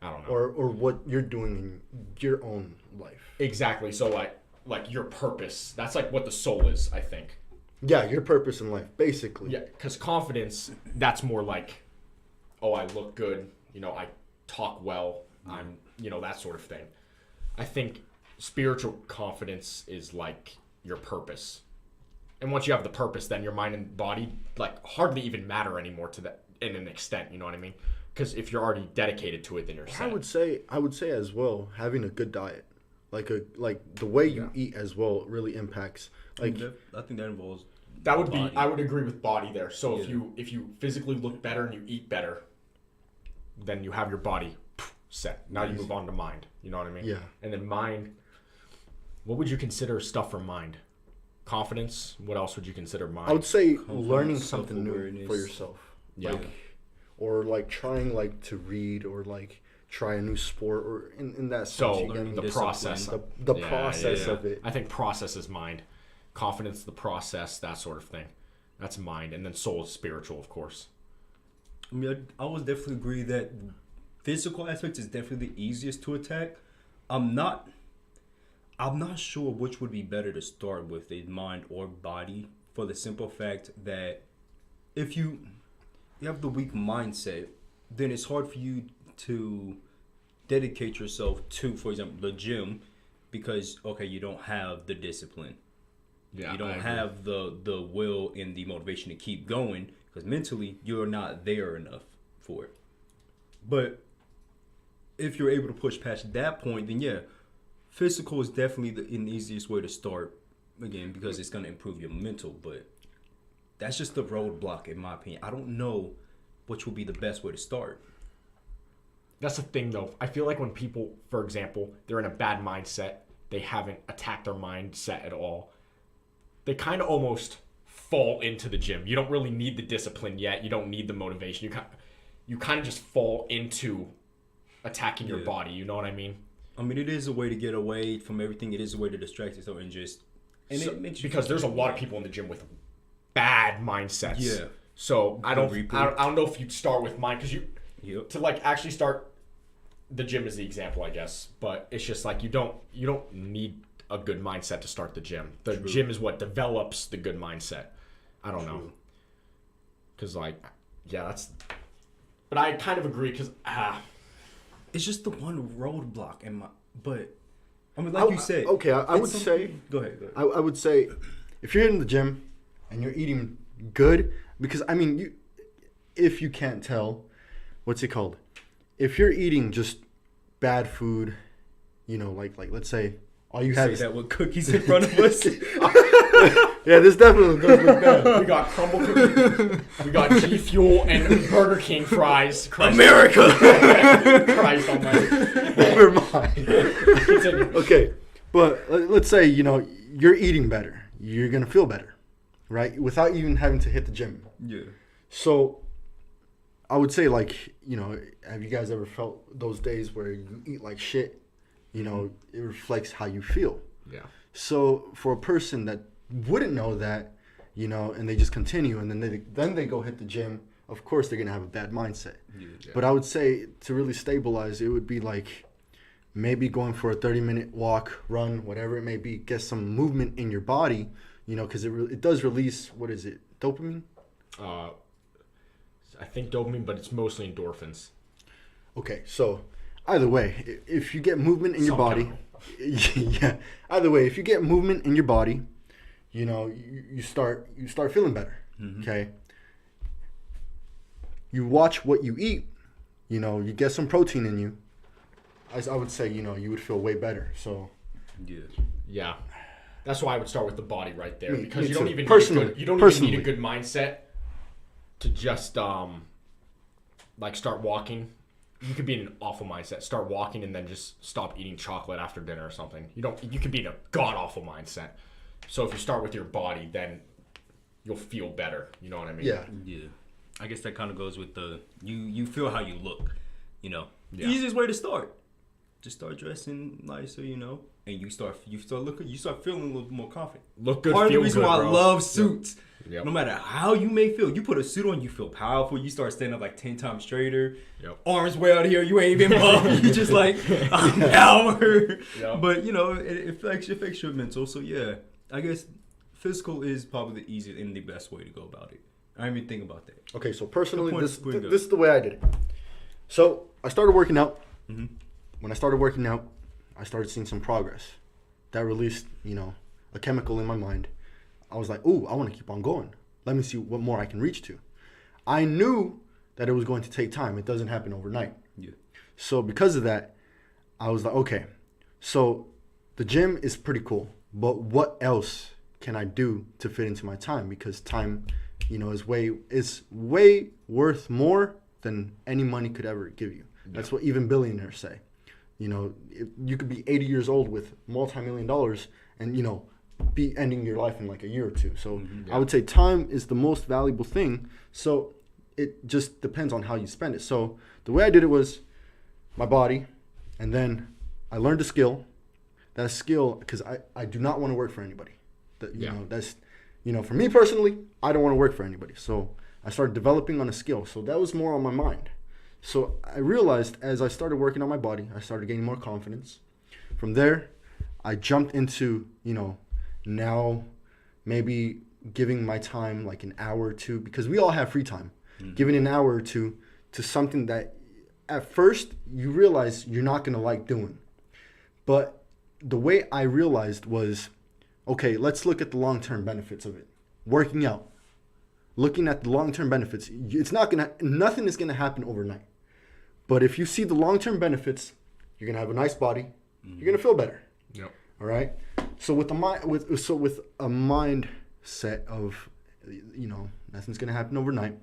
I don't know. Or what you're doing in your own life. Exactly. So like your purpose, that's like what the soul is, I think. Yeah, your purpose in life, basically. Yeah, because confidence, that's more like, oh, I look good, you know, I talk well, I'm, you know, that sort of thing. I think spiritual confidence is like your purpose. And once you have the purpose, then your mind and body like hardly even matter anymore to that in an extent, you know what I mean? Because if you're already dedicated to it, then you're set. I would say as well, having a good diet, like the way you eat as well, really impacts. Like I think that involves. That would be. body. I would agree with body there. So Yeah. if you physically look better and you eat better, then you have your body set. Now you move on to mind. You know what I mean? Yeah. And then mind. What would you consider stuff for mind? Confidence. What else would you consider mind? I would say Confidence, learning something new self-awareness. for yourself. Yeah. Like, or like trying like to read or like try a new sport or in that sense. So you get learning me? the process. the Yeah, process yeah. of it. I think process is mind. Confidence, the process, that sort of thing. That's mind, and then soul is spiritual, of course. I mean, I would definitely agree that physical aspect is definitely the easiest to attack. I'm not sure which would be better to start with, the mind or body, for the simple fact that if you have the weak mindset, then it's hard for you to dedicate yourself to, for example, the gym, because okay, you don't have the discipline. Yeah, You don't have the will and the motivation to keep going because mentally you're not there enough for it. But if you're able to push past that point, then yeah, physical is definitely the easiest way to start, again, because it's going to improve your mental, but that's just the roadblock, in my opinion. I don't know which will be the best way to start. That's the thing, though. I feel like when people, for example, they're in a bad mindset, they haven't attacked their mindset at all, they kind of almost fall into the gym. You don't really need the discipline yet. You don't need the motivation. You kind of just fall into attacking your body. You know what I mean? I mean, it is a way to get away from everything. It is a way to distract yourself and just... And so, it makes you because there's a lot of people in the gym with bad mindsets. Yeah. So I don't know if you'd start with mine, because to like actually start, the gym is the example, I guess. But it's just like you don't need a good mindset to start the gym. The gym is what develops the good mindset. I don't know. Because that's. But I kind of agree, because it's just the one roadblock but I mean, like you said. Okay, I would say. Go ahead. I would say, if you're in the gym and you're eating good, because I mean, if you can't tell, what's it called? If you're eating just bad food, like let's say all you have is that with cookies in front of us. Yeah, this definitely does look bad. We got crumble cookies. We got G Fuel and Burger King fries. America. Christ almighty. Never mind. Okay, but let's say you're eating better. You're gonna feel better, right? Without even having to hit the gym. Yeah. So I would say, have you guys ever felt those days where you eat like shit? It reflects how you feel. Yeah. So for a person that wouldn't know that, and they just continue, and then they go hit the gym, of course they're gonna have a bad mindset. Yeah. But I would say to really stabilize, it would be like maybe going for a 30-minute walk, run, whatever it may be, get some movement in your body, because it does release, what is it, dopamine? I think dopamine, but it's mostly endorphins. Okay, so either way, if you get movement in your body, yeah. Either way, if you get movement in your body, you start feeling better. Mm-hmm. Okay. You watch what you eat. You get some protein in you. I would say you would feel way better. So. Yeah. That's why I would start with the body right there, because me you don't too. even Personally. need a good mindset to just start walking. You could be in an awful mindset, start walking, and then just stop eating chocolate after dinner or something. You could be in a god awful mindset. So if you start with your body, then you'll feel better. You know what I mean? Yeah. I guess that kind of goes with you feel how you look. Yeah. Easiest way to start. Just start dressing nicer, and you start feeling a little more confident. Look good. Part of the feel reason good, why bro. I love suits. Yep. No matter how you may feel, you put a suit on, you feel powerful. You start standing up like 10 times straighter. Yep. Arms way out here. You ain't even buff. You just like I'm power. Yep. But it affects your mental. So yeah, I guess physical is probably the easiest and the best way to go about it. I didn't even think about that. Okay, so personally, this good. is the way I did it. So I started working out. Mm-hmm. When I started working out, I started seeing some progress. That released, a chemical in my mind. I was like, ooh, I want to keep on going. Let me see what more I can reach to. I knew that it was going to take time. It doesn't happen overnight. Yeah. So because of that, I was like, okay, so the gym is pretty cool, but what else can I do to fit into my time? Because time, is way worth more than any money could ever give you. Yeah. That's what even billionaires say. You could be 80 years old with multi-million dollars and, be ending your life in like a year or two. So I would say time is the most valuable thing. So it just depends on how you spend it. So the way I did it was my body, and then I learned a skill. That skill, because I do not want to work for anybody. That's for me personally, I don't want to work for anybody. So I started developing on a skill. So that was more on my mind. So I realized as I started working on my body, I started gaining more confidence. From there, I jumped into, now maybe giving my time like an hour or two, because we all have free time. Mm-hmm. Giving an hour or two to something that at first you realize you're not going to like doing. But the way I realized was, okay, let's look at the long-term benefits of it. Working out. Looking at the long-term benefits, nothing is going to happen overnight. But if you see the long-term benefits, you're going to have a nice body. Mm-hmm. You're going to feel better. Yep. All right. So with a mindset of, nothing's gonna happen overnight.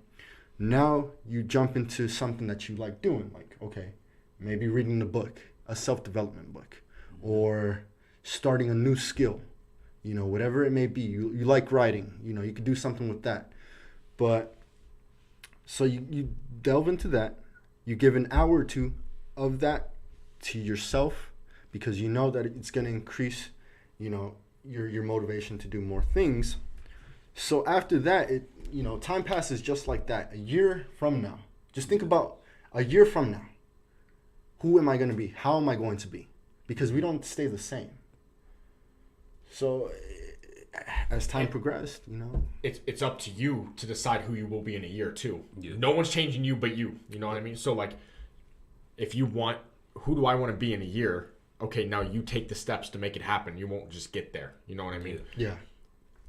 Now you jump into something that you like doing, like, okay, maybe reading a book, a self-development book, or starting a new skill, whatever it may be. You like writing, you could do something with that. But so you delve into that, you give an hour or two of that to yourself, because you know that it's going to increase, your motivation to do more things. So after that, time passes just like that. A year from now, just think about a year from now. Who am I going to be? How am I going to be? Because we don't stay the same. So as time progressed, it's up to you to decide who you will be in a year too. Yeah. No one's changing you but you. You know what I mean? So like, if you want, who do I want to be in a year? Okay, now you take the steps to make it happen. You won't just get there. You know what I mean? Yeah.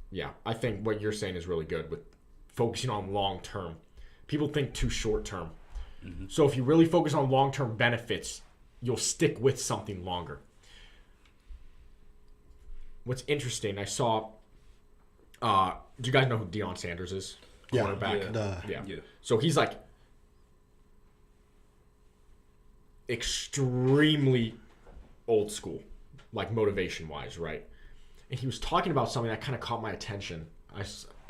Yeah, I think what you're saying is really good with focusing on long term. People think too short term. Mm-hmm. So if you really focus on long term benefits, you'll stick with something longer. What's interesting, I saw, do you guys know who Deion Sanders is? Yeah. Cornerback. Yeah. So he's like extremely old school, like motivation wise, right? And he was talking about something that kind of caught my attention. I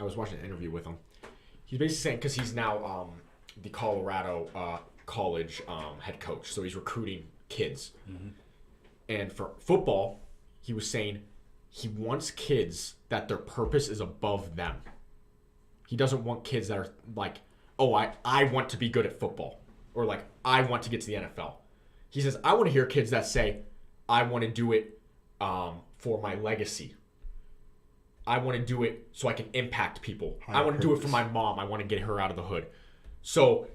was watching an interview with him. He's basically saying, because he's now the Colorado college head coach, so he's recruiting kids. Mm-hmm. And for football, he was saying he wants kids that their purpose is above them. He doesn't want kids that are like, oh, I want to be good at football, or like, I want to get to the NFL. He says, I want to hear kids that say, I want to do it for my legacy. I want to do it so I can impact people. I want to do it for my mom. I want to get her out of the hood. So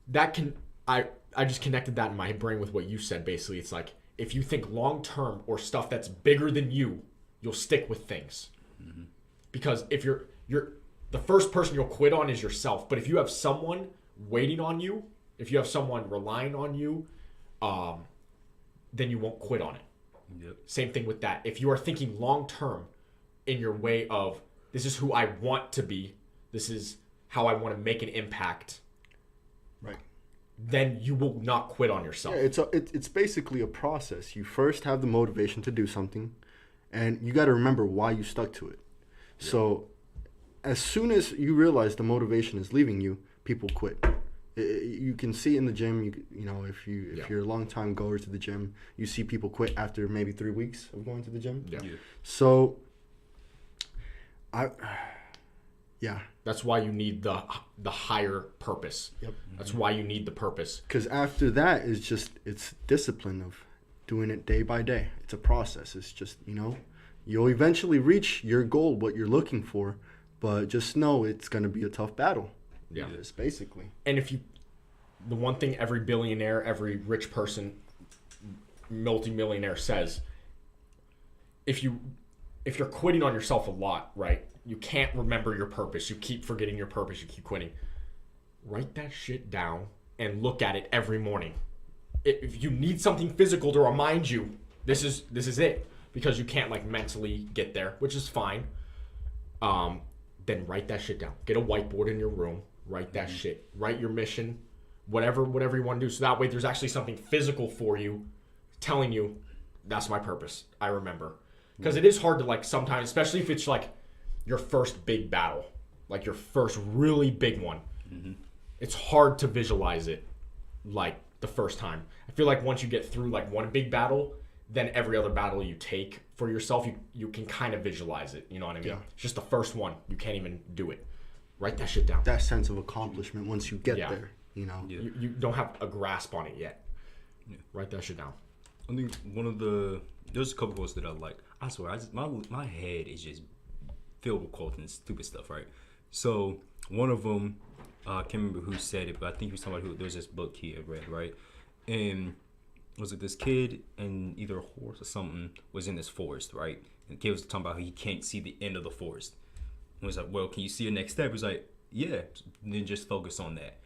that I just connected that in my brain with what you said. Basically, it's like, if you think long term or stuff that's bigger than you, you'll stick with things. Mm-hmm. Because if you're the first person you'll quit on is yourself. But if you have someone waiting on you, if you have someone relying on you, then you won't quit on it. Yep. Same thing with that. If you are thinking long term in your way of, this is who I want to be, this is how I want to make an impact, right, then you will not quit on yourself. Yeah, it's basically a process. You first have the motivation to do something, and you got to remember why you stuck to it. Yeah. So as soon as you realize the motivation is leaving you, people quit. You can see in the gym, if you're a long time goer to the gym, you see people quit after maybe 3 weeks of going to the gym. Yeah. So that's why you need the higher purpose. Yep. That's why you need the purpose. Because after that it's discipline of doing it day by day. It's a process. It's just, you'll eventually reach your goal, what you're looking for, but just know it's going to be a tough battle. Yeah. It's basically. And the one thing every billionaire, every rich person, multimillionaire says, if you're quitting on yourself a lot, right? You can't remember your purpose. You keep forgetting your purpose. You keep quitting. Write that shit down and look at it every morning. If you need something physical to remind you, this is it, because you can't like mentally get there, which is fine. Then write that shit down. Get a whiteboard in your room. Write that shit. Write your mission, whatever you want to do. So that way there's actually something physical for you telling you, that's my purpose. I remember. Because it is hard to like sometimes, especially if it's like your first big battle, like your first really big one. Mm-hmm. It's hard to visualize it like the first time. I feel like once you get through like one big battle, then every other battle you take for yourself, you can kind of visualize it. You know what I mean? Yeah. It's just the first one. You can't even do it. Write that shit down. That sense of accomplishment once you get there, Yeah. You don't have a grasp on it yet. Yeah. Write that shit down. I think there's a couple quotes that I like. I swear, my head is just filled with quotes and stupid stuff, right? So one of them, I can't remember who said it, but I think he was talking about there's this book he had read, right? And was it this kid and either a horse or something was in this forest, right? And the kid was talking about how he can't see the end of the forest. And he was like, well, can you see your next step? He was like, yeah. And then just focus on that.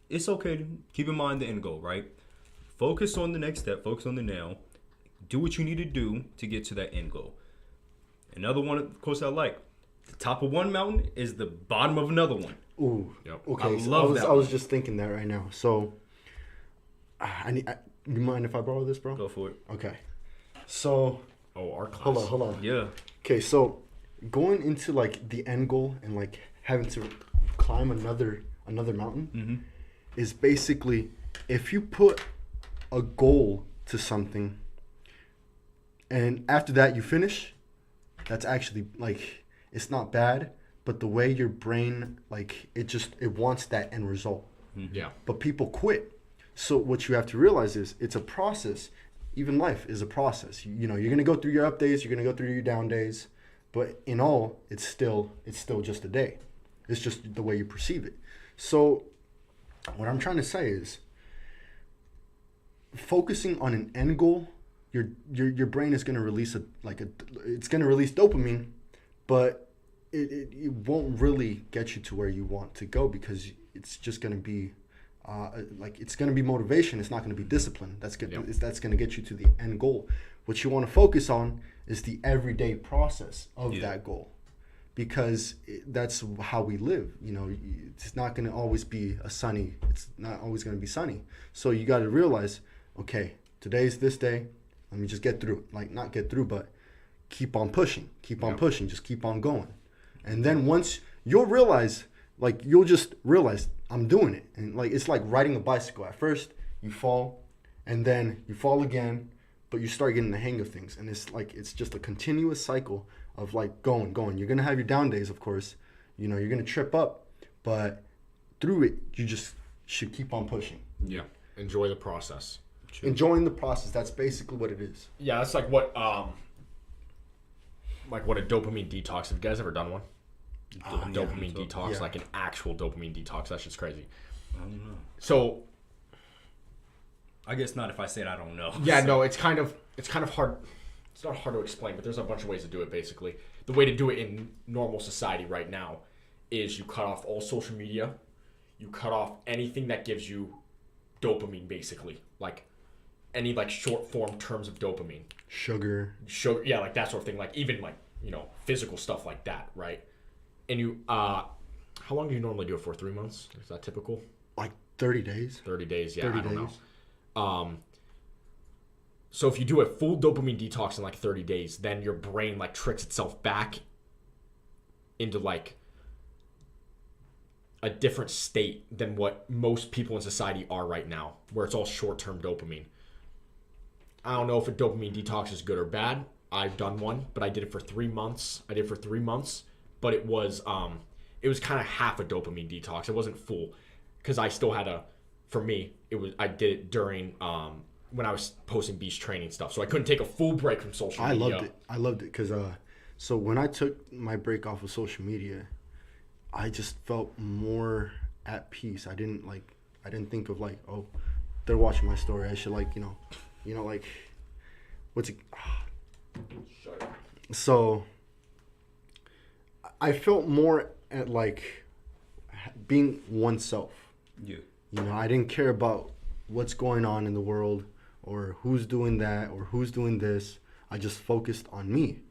It's okay to keep in mind the end goal, right? Focus on the next step. Focus on the now. Do what you need to do to get to that end goal. Another one, of course, I like. The top of one mountain is the bottom of another one. Ooh. Yep. Okay. I was just thinking that right now. So, you mind if I borrow this, bro? Go for it. Okay. So. Oh, our class. Hold on. Yeah. Okay, so going into like the end goal and like having to climb another mountain is basically, if you put a goal to something and after that you finish, that's actually like, it's not bad, but the way your brain, like, it wants that end result. Yeah. But people quit. So what you have to realize is it's a process. Even life is a process. You know, you're gonna go through your up days, you're gonna go through your down days, but in all, it's still just a day. It's just the way you perceive it. So what I'm trying to say is, focusing on an end goal, your brain is gonna release it's gonna release dopamine, but it won't really get you to where you want to go, because it's just gonna be it's going to be motivation. It's not going to be discipline. That's going to get you to the end goal. What you want to focus on is the everyday process of that goal, because that's how we live. You know, it's not going to always be it's not always going to be sunny. So you got to realize, okay, today's this day. Let me just get through. Like, not get through, but keep on pushing. Keep on pushing. Just keep on going. And then once you'll realize, you'll just realize, I'm doing it. And like, it's like riding a bicycle. At first you fall, and then you fall again, but you start getting the hang of things. And it's just a continuous cycle of like going. You're going to have your down days, of course. You know, you're going to trip up, but through it, you just should keep on pushing. Yeah. Enjoy the process. Enjoying the process. That's basically what it is. Yeah. That's like what a dopamine detox. Have you guys ever done one? Dopamine detox, like an actual dopamine detox. That shit's crazy. I don't know. So, I guess not if I said I don't know. Yeah, no, it's kind of hard. It's not hard to explain, but there's a bunch of ways to do it. Basically, the way to do it in normal society right now is you cut off all social media, you cut off anything that gives you dopamine, basically, like any like short form terms of dopamine, sugar, yeah, like that sort of thing, like even like, you know, physical stuff like that, right? And you, how long do you normally do it for? 3 months? Is that typical? Like 30 days. 30 days, yeah. 30 I don't days. know. So if you do a full dopamine detox in like 30 days, then your brain like tricks itself back into like a different state than what most people in society are right now, where it's all short-term dopamine. I don't know if a dopamine detox is good or bad. I've done one, but I did it for 3 months. But it was kind of half a dopamine detox. It wasn't full, because I still had I did it during when I was posting beach training stuff, so I couldn't take a full break from social media. I loved it because so when I took my break off of social media, I just felt more at peace. I didn't think of like, oh, they're watching my story, I should like, you know like, what's it? Shut up. So I felt more at like being oneself. Yeah. You know, I didn't care about what's going on in the world or who's doing that or who's doing this. I just focused on me.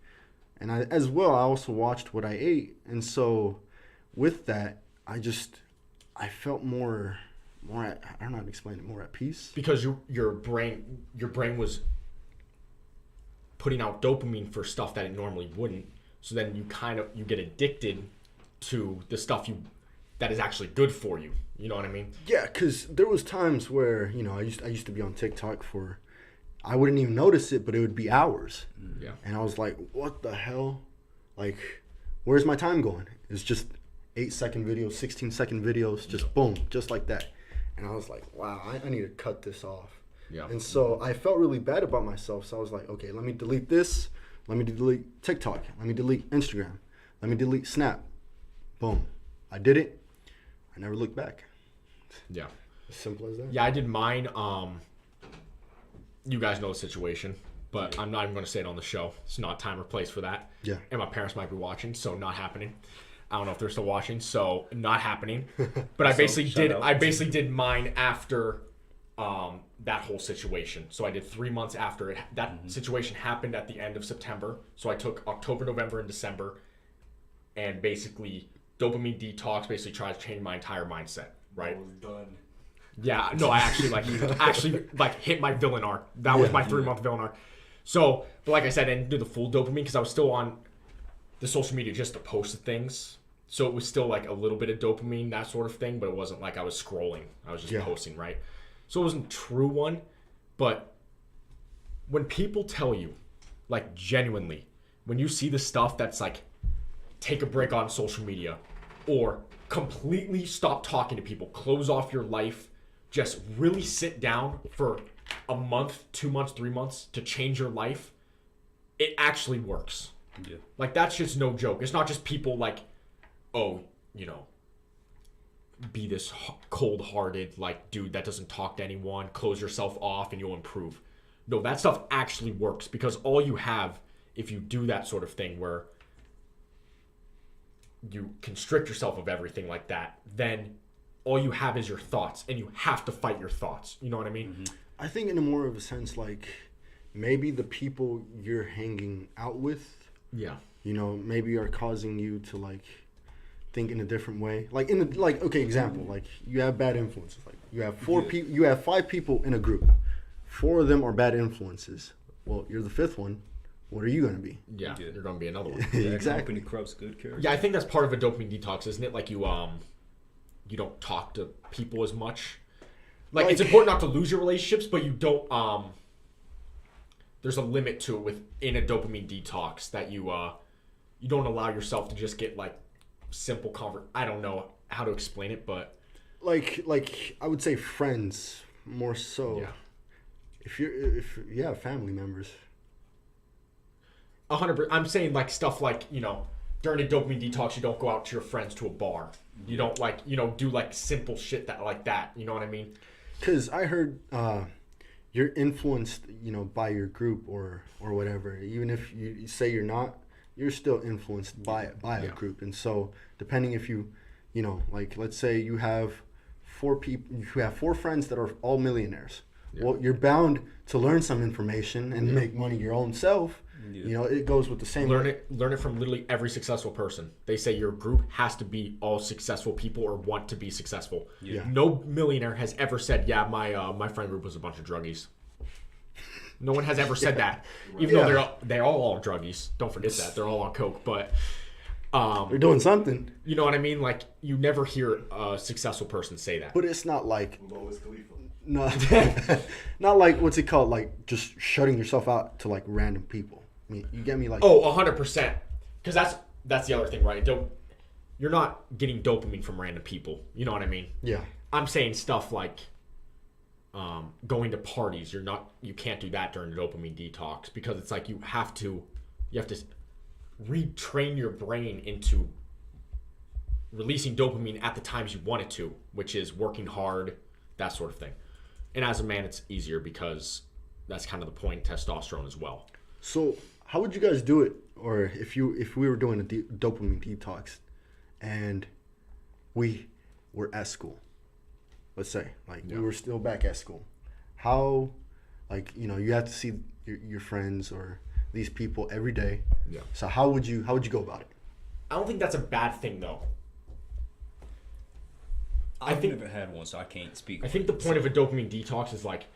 And I also watched what I ate. And so with that, I felt more at, I don't know how to explain it, more at peace. Because your brain was putting out dopamine for stuff that it normally wouldn't. So then you get addicted to the stuff that is actually good for you. You know what I mean? Yeah, because there was times where, you know, I used to be on TikTok for, I wouldn't even notice it, but it would be hours. Yeah. And I was like, what the hell? Like, where's my time going? It's just 8-second videos, 16-second videos, just boom, just like that. And I was like, wow, I need to cut this off. Yeah. And so I felt really bad about myself. So I was like, okay, let me delete this. Let me delete TikTok. Let me delete Instagram. Let me delete Snap. Boom. I did it. I never looked back. Yeah. As simple as that. Yeah, I did mine. You guys know the situation, but I'm not even going to say it on the show. It's not time or place for that. Yeah. And my parents might be watching, so not happening. I don't know if they're still watching, so not happening. But I basically did mine after that whole situation. So I did 3 months after it. That situation happened at the end of September. So I took October, November, and December, and basically dopamine detox. Basically, tried to change my entire mindset. Right. I was done. Yeah. No, I actually hit my villain arc. That was my 3-month villain arc. So, but like I said, I didn't do the full dopamine because I was still on the social media just to post things. So it was still like a little bit of dopamine, that sort of thing, but it wasn't like I was scrolling. I was just posting, right? So it wasn't true one, but when people tell you, like genuinely, when you see the stuff that's like, take a break on social media or completely stop talking to people, close off your life, just really sit down for a month, 2 months, 3 months to change your life, it actually works. Yeah. Like that's just no joke. It's not just people like, oh, you know, be this cold-hearted, like, dude that doesn't talk to anyone, close yourself off and you'll improve. No, that stuff actually works because all you have, if you do that sort of thing where you constrict yourself of everything like that, then all you have is your thoughts and you have to fight your thoughts. You know what I mean? Mm-hmm. I think in a more of a sense, like, maybe the people you're hanging out with, you know, maybe are causing you to, like, think in a different way. Like, okay, example, like, you have bad influences. Like, you have you have 5 people in a group. 4 of them are bad influences. Well, you're the 5th one. What are you going to be? Yeah, you're going to be another one. Exactly. Company corrupts good character. Yeah, I think that's part of a dopamine detox, isn't it? Like, you don't talk to people as much. Like, it's important not to lose your relationships, but you don't, there's a limit to it within a dopamine detox that you don't allow yourself to just get, like, simple I don't know how to explain it, but... Like, I would say friends, more so. Yeah. If you have family members. 100%. I'm saying, like, stuff like, you know, during a dopamine detox, you don't go out to your friends to a bar. You don't, like, you know, do, like, simple shit like that. You know what I mean? Because I heard you're influenced, you know, by your group or whatever. Even if you say you're not, you're still influenced by a group. And so depending if you know, like, let's say you have 4 people, you have 4 friends that are all millionaires. Yeah. Well, you're bound to learn some information and make money your own self. Yeah. You know, it goes with the same. Learn it from literally every successful person. They say your group has to be all successful people or want to be successful. Yeah. No millionaire has ever said, "Yeah, my friend group was a bunch of druggies." No one has ever said that, even though they're all druggies. Don't forget that they're all on coke, but they're doing something. You know what I mean? Like, you never hear a successful person say that. But it's not like Lois Khalifa. No, not like, what's it called? Like, just shutting yourself out to, like, random people. I mean, you get me? Like, 100%. Because that's the other thing, right? You're not getting dopamine from random people. You know what I mean? Yeah. I'm saying stuff like going to parties. You can't do that during the dopamine detox because it's like you have to retrain your brain into releasing dopamine at the times you want it to, which is working hard, that sort of thing. And as a man, it's easier because that's kind of the point in testosterone as well. So how would you guys do it? Or if we were doing a dopamine detox and we were at school, let's say, like, we were still back at school, how, like, you know, you have to see your friends or these people every day. Yeah. So how would you go about it? I don't think that's a bad thing, though. I've never had one, so I can't speak. I think the point of a dopamine detox is like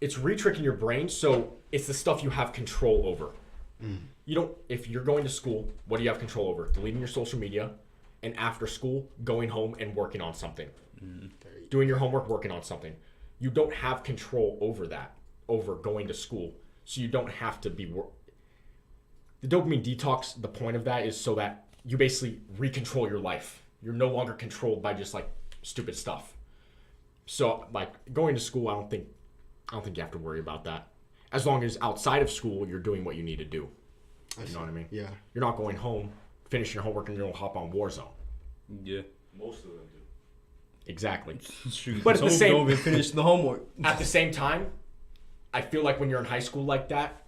it's re-tricking your brain, so it's the stuff you have control over. You don't, if you're going to school, what do you have control over? Deleting your social media, and after school, going home and working on something. Doing your homework, working on something. You don't have control over that, over going to school. So you don't have to be... The dopamine detox, the point of that is so that you basically recontrol your life. You're no longer controlled by just, like, stupid stuff. So, like, going to school, I don't think you have to worry about that. As long as outside of school, you're doing what you need to do. You know what I mean? Yeah. You're not going home, finishing your homework, and you're going to hop on Warzone. Yeah. Most of them do. Exactly. Shoot, But at the same... don't even finish the homework. At the same time, I feel like when you're in high school like that,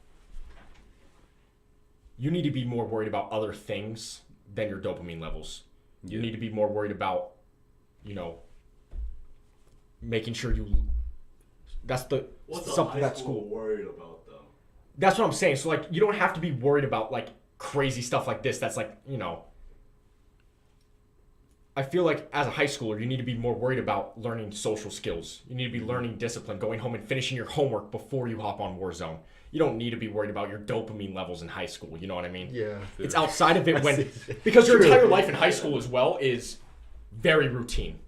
you need to be more worried about other things than your dopamine levels. You need to be more worried about, you know, making sure you. That's the What's something a high that school school. worried about though? That's what I'm saying. So like, you don't have to be worried about like crazy stuff like this. That's like, you know. I feel like as a high schooler, you need to be more worried about learning social skills. You need to be learning discipline, going home and finishing your homework before you hop on Warzone. You don't need to be worried about your dopamine levels in high school. You know what I mean? Yeah. It's outside of it when, because your entire life in high school as well is very routine.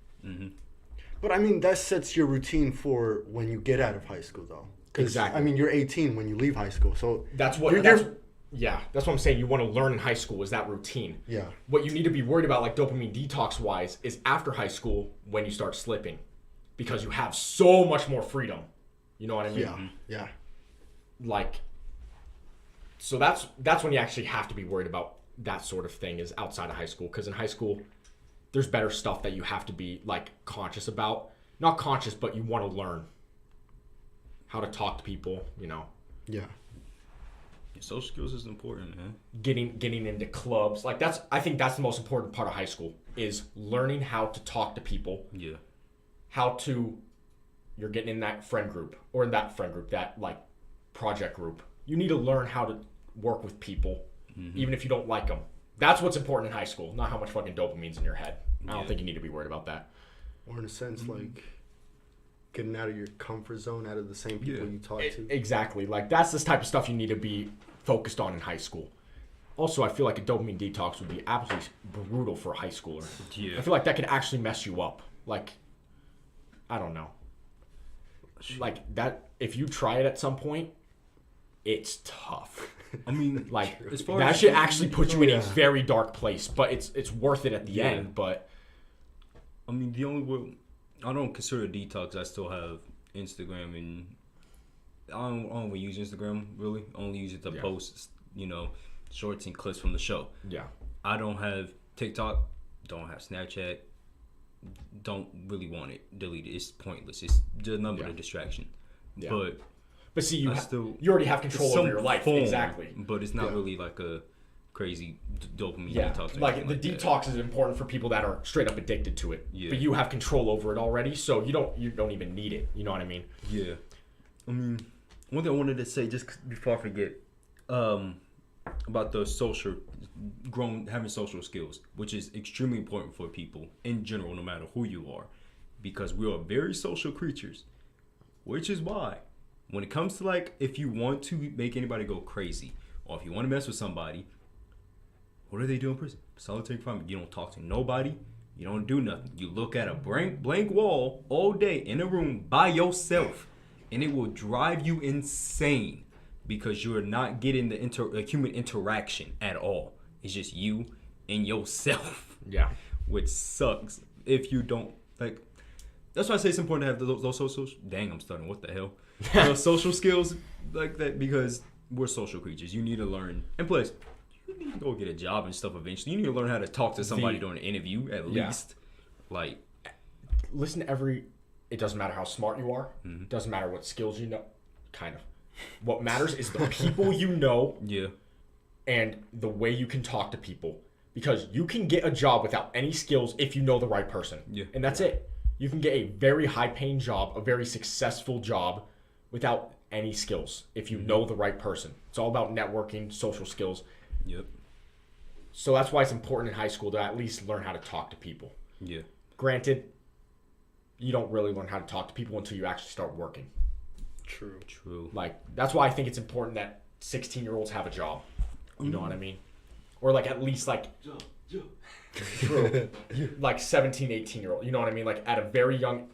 But I mean, that sets your routine for when you get out of high school, though. 'Cause, Exactly. I mean, you're 18 when you leave high school, so That's what. That's what I'm saying. You want to learn in high school is that routine. Yeah. What you need to be worried about, like dopamine detox wise, is after high school when you start slipping, because you have so much more freedom. You know what I mean? Yeah. Like, so that's when you actually have to be worried about that sort of thing is outside of high school, because in high school there's better stuff that you have to be like conscious about. Not conscious, but you want to learn how to talk to people, you know. Yeah. Social skills is important, man. Getting into clubs. Like I think that's the most important part of high school is learning how to talk to people. Yeah. You're getting in that friend group or in that friend group, that like project group. You need to learn how to work with people, even if you don't like them. That's what's important in high school, not how much fucking dopamine's in your head. I don't think you need to be worried about that. Or in a sense, like getting out of your comfort zone, out of the same people you talk to. Exactly. Like that's this type of stuff you need to be focused on in high school. Also, I feel like a dopamine detox would be absolutely brutal for a high schooler. Yeah. I feel like that could actually mess you up. Like, I don't know. Like that, if you try it at some point, it's tough. I mean, Like as far that as should actually put you in a Yeah. very dark place, but it's worth it at the end. But I mean, the only way I don't consider a detox. I still have Instagram, and I don't really use Instagram really. I only use it to post, shorts and clips from the show. yeah, I don't have TikTok. Don't have Snapchat. Don't really want it. Delete it. It's pointless. It's just another distraction. Yeah. But see, you already have control over your life. Exactly. But it's not really like a crazy dopamine Yeah, detox. or like anything the that. detox is important for people that are straight up addicted to it. Yeah. But you have control over it already, so you don't even need it. You know what I mean? Yeah. I mean, one thing I wanted to say just before I forget, about the having social skills, which is extremely important for people in general, no matter who you are, because we are very social creatures, which is why when it comes to like, if you want to make anybody go crazy, or if you want to mess with somebody, what do they do in prison? Solitary confinement. You don't talk to nobody. You don't do nothing. You look at a blank wall all day in a room by yourself, and it will drive you insane because you're not getting the human interaction at all. It's just you and yourself. Yeah. Which sucks if you don't like. That's why I say it's important to have those social. Dang, I'm starting. What the hell? Those social skills like that, because we're social creatures. You need to learn. And plus, you need to go get a job and stuff eventually. You need to learn how to talk to somebody during an interview at least. Like, Listen to it doesn't matter how smart you are. Doesn't matter what skills you know. Kind of. What matters is the people you know yeah, and the way you can talk to people. Because you can get a job without any skills if you know the right person. Yeah. And that's it. You can get a very high-paying job, a very successful job, without any skills if you know the right person. It's all about networking, social skills. yep, So that's why it's important in high school to at least learn how to talk to people. yeah, Granted, you don't really learn how to talk to people until you actually start working. true. Like, that's why I think it's important that 16-year-olds have a job. You know what I mean? Or, like, at least, like, like 17, 18-year-old. You know what I mean? Like, at a very young...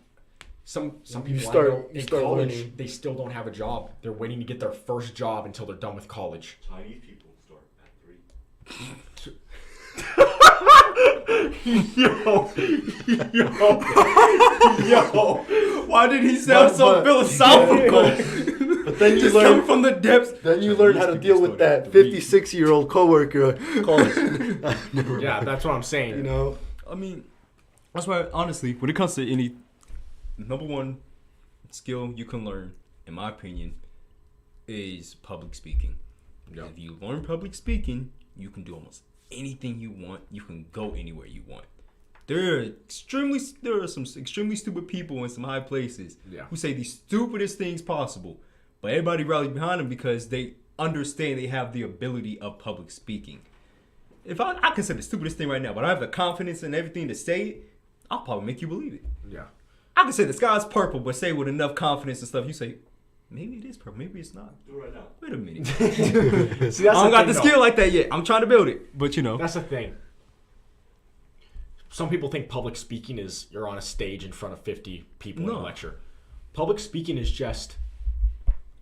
Some people I know in college, learning. they still don't have a job. They're waiting to get their first job until they're done with college. Chinese people start at 3. Yo, Why did he sound so philosophical? But then you Just learn coming from the depths. Then you learn how to deal with that 56-year-old coworker. yeah, that's what I'm saying. You know. I mean, that's why, honestly, when it comes to any number one skill you can learn, in my opinion, is public speaking. Yeah. If you learn public speaking, you can do almost anything you want. You can go anywhere you want. there are some extremely stupid people in some high places who say the stupidest things possible, but everybody rallies behind them because they understand they have the ability of public speaking. If I can say the stupidest thing right now, but I have the confidence and everything to say it, I'll probably make you believe it. Yeah. I can say the sky's purple, but say it with enough confidence and stuff, you say, maybe it is purple, maybe it's not. Do it right now. Wait a minute. See, that's I don't got the thing, skill like that yet. I'm trying to build it, but you know. That's the thing. Some people think public speaking is you're on a stage in front of 50 people in a lecture. Public speaking is just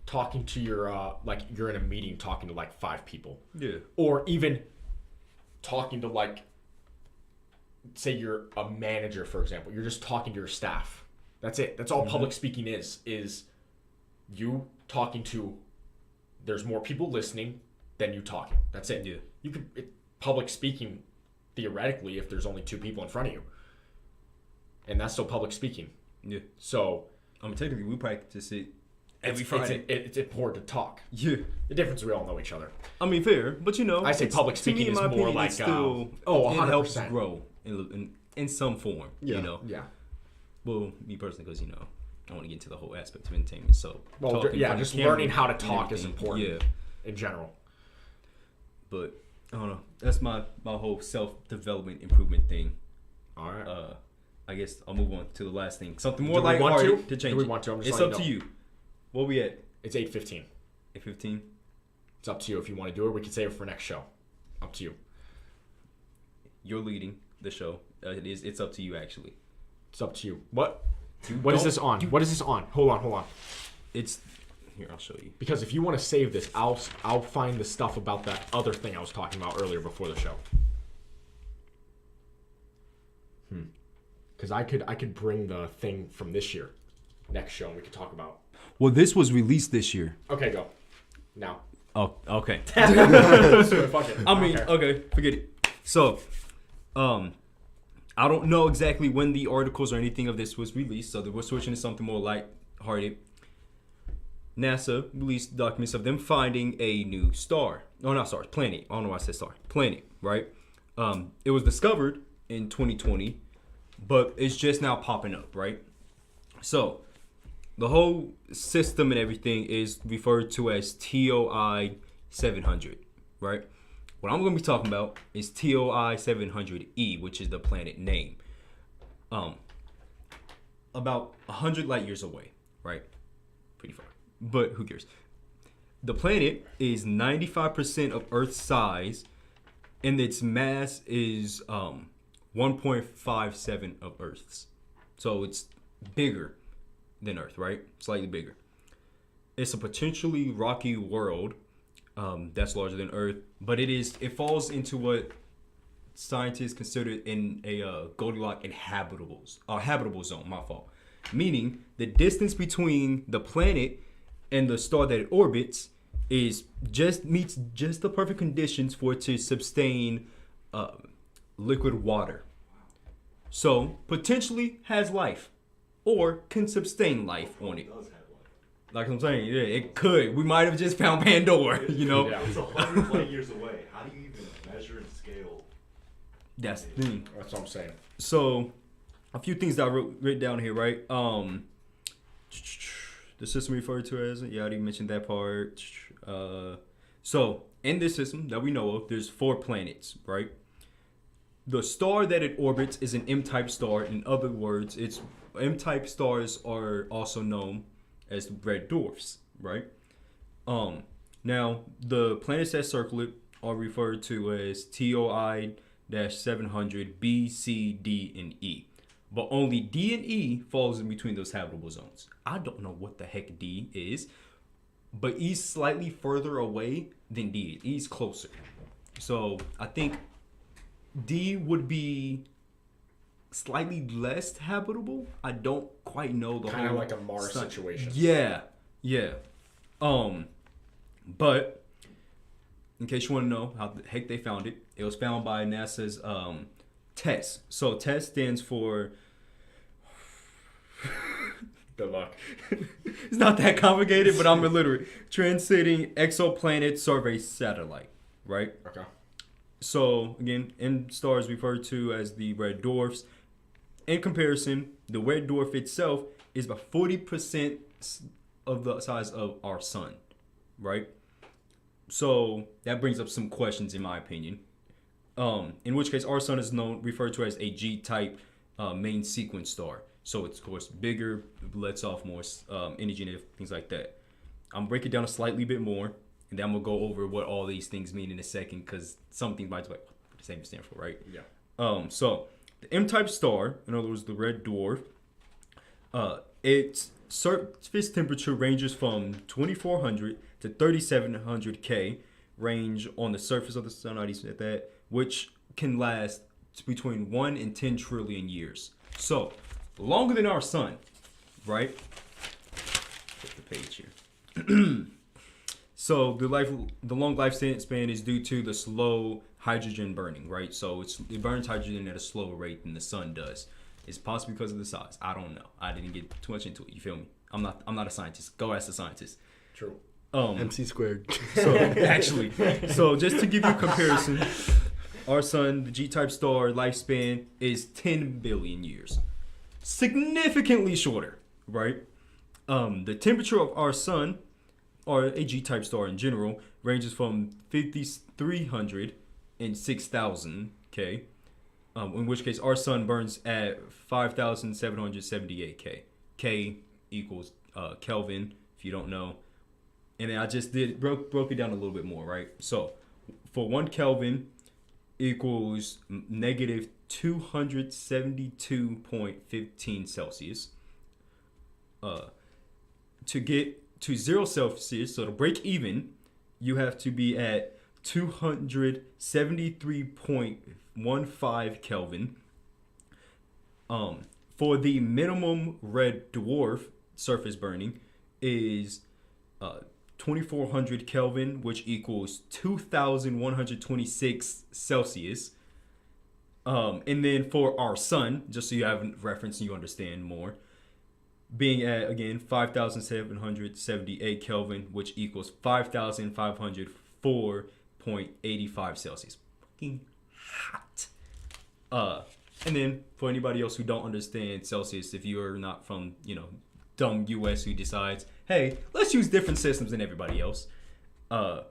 talking to your, like you're in a meeting talking to like 5 people. Yeah. Or even talking to like, say you're a manager, for example. You're just talking to your staff. That's it. That's all public speaking is you talking to, there's more people listening than you talking. That's it. Yeah. You could, public speaking, theoretically, if there's only 2 people in front of you. And that's still public speaking. Yeah. So, technically, we practice it every Friday. It's important to talk. Yeah. The difference is we all know each other. I mean, fair, but you know. I say public to me, speaking in is my more opinion, like, it's still, it it helps 100%. grow in some form, you know. Yeah. Well, me personally, because, you know, I want to get into the whole aspect of entertainment, so. Well, talking in front of just camera learning how to and talk is everything, important. Yeah. In general. But, I don't know. That's my whole self-development improvement thing. All right. I guess I'll move on to the last thing. Something more Do we want lighthearted to? to change. Do we it. want to? I'm just It's letting up to you know. you. What we at? It's 8:15. 8:15. It's up to you if you want to do it. We can save it for next show. Up to you. You're leading the show. It's up to you, actually. It's up to you. What is this on? What is this on? Hold on. It's here. I'll show you. Because if you want to save this, I'll find the stuff about that other thing I was talking about earlier before the show. Because I could bring the thing from this year, next show, and we could talk about. Well, this was released this year. Okay, go. Now. Oh, okay. Fuck it. I mean, Okay. okay, forget it. So, I don't know exactly when the articles or anything of this was released, so we're switching to something more lighthearted. NASA released documents of them finding a new star. Oh, not star, planet. I don't know why I said star. Planet, right? It was discovered in 2020, but it's just now popping up, right? So, the whole system and everything is referred to as TOI 700, right? What I'm going to be talking about is TOI 700E, which is the planet name. About 100 light years away, right? Pretty far, but who cares? The planet is 95% of Earth's size, and its mass is 1.57 of Earth's. So it's bigger than Earth, right? Slightly bigger. It's a potentially rocky world that's larger than Earth, but it falls into what scientists consider in a Goldilocks habitable zone. My fault. Meaning the distance between the planet and the star that it orbits meets just the perfect conditions for it to sustain liquid water. So potentially has life, or can sustain life on it. Does have one. Like I'm saying, yeah, it could. We might have just found Pandora, you know. Yeah. It's 100 light years away. How do you even measure and scale? That's the thing. That's what I'm saying. So, a few things that I wrote down here, right? The system referred to as, I already mentioned that part. So, in this system that we know of, there's 4 planets, right? The star that it orbits is an M-type star. In other words, M-type stars are also known as red dwarfs, right? Now, the planets that circle it are referred to as TOI-700 B, C, D, and E. But only D and E falls in between those habitable zones. I don't know what the heck D is, but E's slightly further away than D. E's closer. So I think D would be slightly less habitable. I don't quite know the Kind of whole like a Mars situation. Yeah. But in case you want to know how the heck they found it, it was found by NASA's TESS. So TESS stands for Good luck. it's not that complicated, but I'm illiterate. Transiting Exoplanet Survey Satellite, right? Okay. So again, M stars referred to as the red dwarfs. in comparison, the red dwarf itself is about 40% of the size of our sun, right? So that brings up some questions, in my opinion. In which case, our sun is referred to as a G-type main sequence star. So it's, of course, bigger, lets off more energy and things like that. I'm break it down a slightly bit more, and then I'm going to go over what all these things mean in a second, because something might be like, what does that stand for, right? Yeah. So the M-type star, in other words, the red dwarf, its surface temperature ranges from 2400 to 3700 K range on the surface of the sun, at that, which can last between 1 and 10 trillion years. So, longer than our sun, right? Flip the page here. So, the long lifespan is due to the slow hydrogen burning, right? So, it burns hydrogen at a slower rate than the sun does. It's possibly because of the size. I don't know. I didn't get too much into it. You feel me? I'm not a scientist. Go ask the scientist. True. MC squared. So actually, just to give you a comparison, our sun, the G-type star lifespan is 10 billion years, significantly shorter, right? The temperature of our sun, or a G-type star in general, ranges from 5,300 and 6,000 K. In which case, our sun burns at 5,778 K. K equals Kelvin, if you don't know. And then I just broke it down a little bit more, right? So, for 1 Kelvin equals negative 272.15 Celsius. To get to 0 Celsius, so to break even, you have to be at 273.15 Kelvin. For the minimum red dwarf surface burning is 2400 Kelvin, which equals 2126 Celsius. And then for our sun, just so you have a reference and you understand more, being at, again, 5778 Kelvin, which equals 5504.85 Celsius. Fucking hot. And then for anybody else who don't understand Celsius, if you're not from, dumb US who decides, hey, let's use different systems than everybody else. 1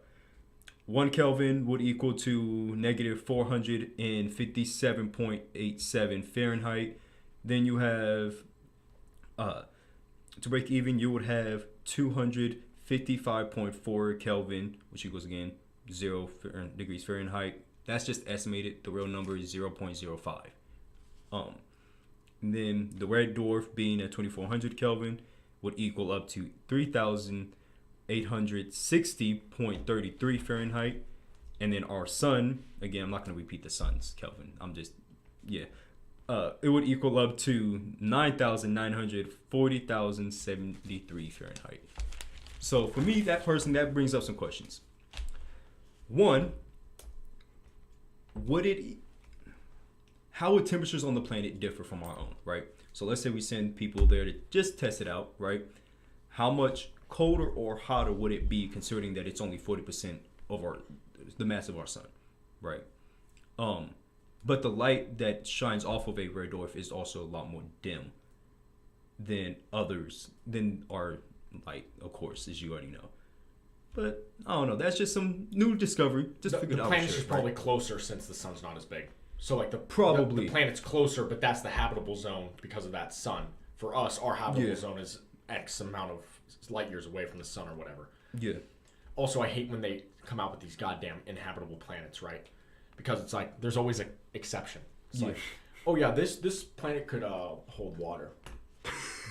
Kelvin would equal to negative 457.87 Fahrenheit. Then you have, to break even, you would have 255.4 Kelvin, which equals, again, 0 degrees Fahrenheit. That's just estimated. The real number is 0.05. And then the red dwarf, being at 2400 Kelvin, would equal up to 3,860.33 Fahrenheit. And then our sun, again, I'm not going to repeat the sun's Kelvin. It would equal up to 9,940,073 Fahrenheit. So for me, that brings up some questions. One, how would temperatures on the planet differ from our own, right? So let's say we send people there to just test it out, right? How much colder or hotter would it be, considering that it's only 40% of the mass of our sun, right? But the light that shines off of a red dwarf is also a lot more dim than our light, of course, as you already know. But I don't know. That's just some new discovery. The planet's just probably closer since the sun's not as big. So like the planet's closer, but that's the habitable zone because of that sun. For us, our habitable zone is X amount of light years away from the sun or whatever. Yeah. Also, I hate when they come out with these goddamn inhabitable planets, right? Because it's like there's always an exception. It's like, oh yeah, this planet could hold water,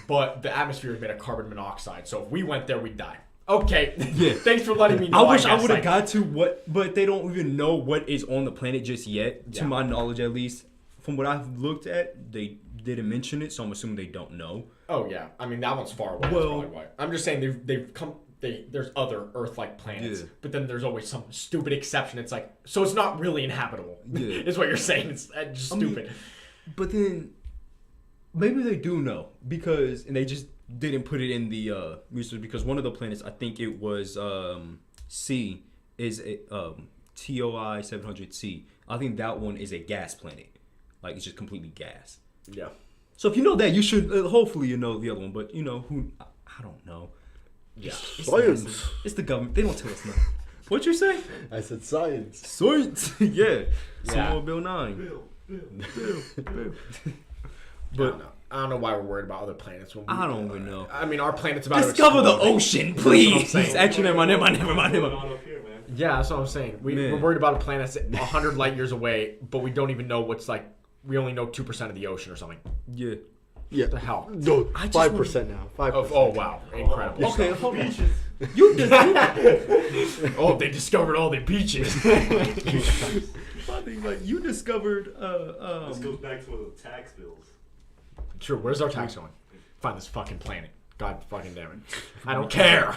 but the atmosphere is made of carbon monoxide. So if we went there, we'd die. Okay. Yeah. Thanks for letting me know. I wish I would have got to but they don't even know what is on the planet just yet, to my knowledge at least. From what I've looked at, they didn't mention it, so I'm assuming they don't know. Oh yeah, I mean that one's far away. Well, that's probably why. I'm just saying they've come. There's other Earth-like planets, but then there's always some stupid exception. It's like, so it's not really inhabitable. Yeah. Is what you're saying. It's just stupid. but then maybe they do know and they just didn't put it in the research, because one of the planets, I think it was C, is a TOI 700C. I think that one is a gas planet. Like, it's just completely gas. Yeah. So if you know that, you should hopefully you know the other one. But you know who? I don't know. Yeah. Science. It's the government. They don't tell us nothing. What'd you say? I said science. Science. Yeah. Yeah. Samuel Bill 9. Bill. But I don't know why we're worried about other planets. When I don't even know. I mean, our planet's about Discover to the explode. ocean, please. saying. Actually, never mind. What's going on up here, man? Yeah, that's what I'm saying. We're Man. worried about a planet that's 100 light years away, but we don't even know what's like. We only know 2% of the ocean or something. Yeah. Yeah. What the hell? No, I just 5% now. 5%. Oh wow, incredible. Okay, hold on. Beaches. You just Oh, they discovered all the beaches. funny, like you discovered This goes back to the tax bills. Sure, where's our tax going? Find this fucking planet. God fucking damn it. I don't care.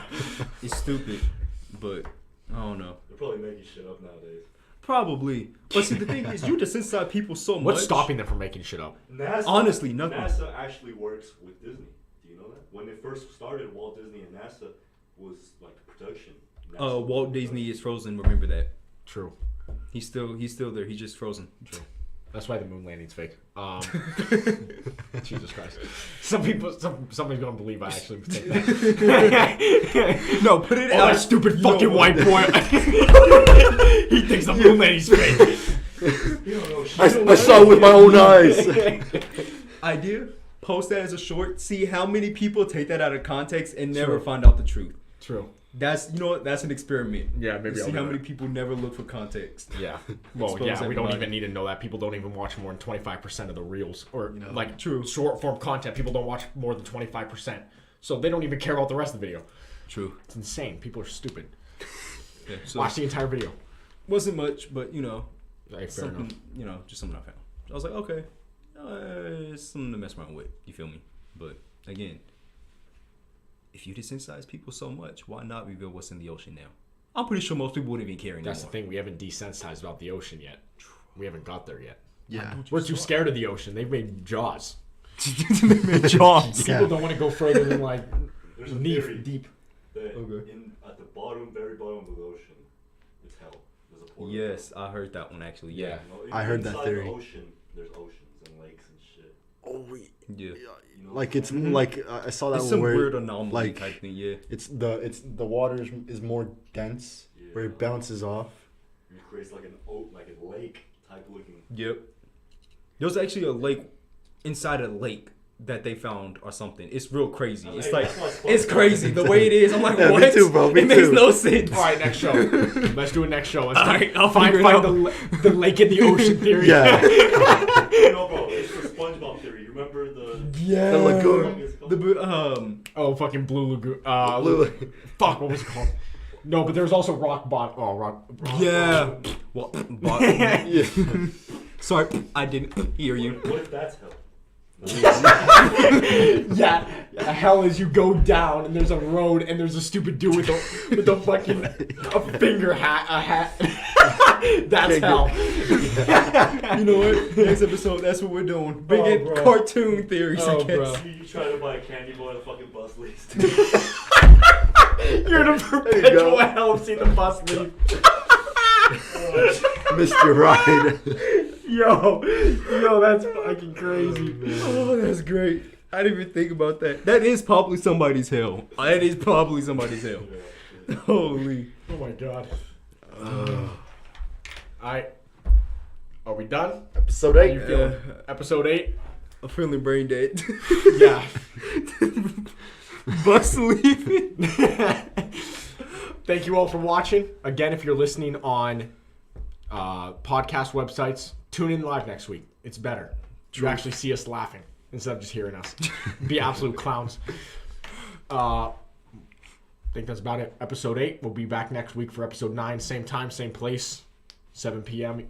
it's stupid, but I don't know. They're probably making shit up nowadays. Probably. But see, the thing is, you desensitize people so much. What's stopping them from making shit up? NASA, Honestly, nothing. NASA actually works with Disney. Do you know that? When it first started, Walt Disney and NASA was like production. NASA Walt Disney is frozen. Remember that. True. He's still there. He's just frozen. True. That's why the moon landing's fake. Jesus Christ. Somebody's gonna believe I actually think that. No, put it Oh, out. that stupid You know fucking what? white boy. He thinks the moon landing's fake. You don't know shit. I saw it with my own eyes. Idea. Post that as a short. See how many people take that out of context and never True. find out the truth. True. That's that's an experiment. Yeah, maybe To I'll see do how that. many people never look for context. Yeah. Well, Expose yeah, we don't everybody. even need to know that. People don't even watch more than 25% of the reels. Or, You know, like, true. short form content. People don't watch more than 25%. So they don't even care about the rest of the video. True. It's insane. People are stupid. Yeah, so Watch the entire video. wasn't much, but you know, Hey, fair something. enough. You know, just something I found. I was like, okay, it's something to mess around with. You feel me? But again, if you desensitize people so much, why not reveal what's in the ocean now? I'm pretty sure most people wouldn't even care anymore. That's the thing. We haven't desensitized about the ocean yet. We haven't got there yet. Yeah. We're too scared of the ocean. They've made Jaws. Jaws. People don't want to go further than like There's a knee theory deep. that Okay. at the bottom, very bottom of the ocean, it's hell. There's a portal. Yes, I heard that one actually. Yeah. You know, I heard that inside theory. The ocean, there's oceans and lakes and shit. Oh, Yeah. You know, like it's like I saw that It's one some where weird anomaly like type thing. Yeah. it's the water is more dense where it Yeah. bounces off. It creates like a lake type looking. Yep. There's actually a lake inside a lake that they found or something. It's real crazy. It's Hey, like that's why it's it's fun. crazy the way it is. I'm like, Yeah, what? me too, bro, me it makes too. no sense. All right, next show. Let's do it next show. Let's All do- right, I'll find figure it out. the lake in the ocean theory. Yeah. No, bro, it's the SpongeBob theory. You remember the? Yeah. The lagoon. Oh, fucking Blue Lagoon. Blue- Fuck, what was it called? No, but there was also Rock Bottom. Oh, Rock. Yeah. Well, Yeah. sorry, I didn't hear you. What if that's hell? Yeah, hell is you go down and there's a road and there's a stupid dude with a fucking a finger hat. A hat. That's hell. You know what? Next episode, that's what we're doing. Big Oh, bro. cartoon theories, Oh, I guess. bro. You try to buy a candy bar on a fucking bus leaves. You're in a perpetual hell of seeing the bus leave. Mr. Ride. Yo, that's fucking crazy. Oh, that's great. I didn't even think about that. That is probably somebody's hell. That is probably somebody's hell. Holy. Oh my god. Alright. Are we done? Episode How 8. you feeling? Episode 8? I'm feeling brain dead. Yeah. Bus leaving. Thank you all for watching. Again, if you're listening on podcast websites, tune in live next week. It's better. You actually see us laughing instead of just hearing us. Be absolute clowns. I think that's about it. Episode 8. We'll be back next week for episode 9. Same time, same place. 7 p.m.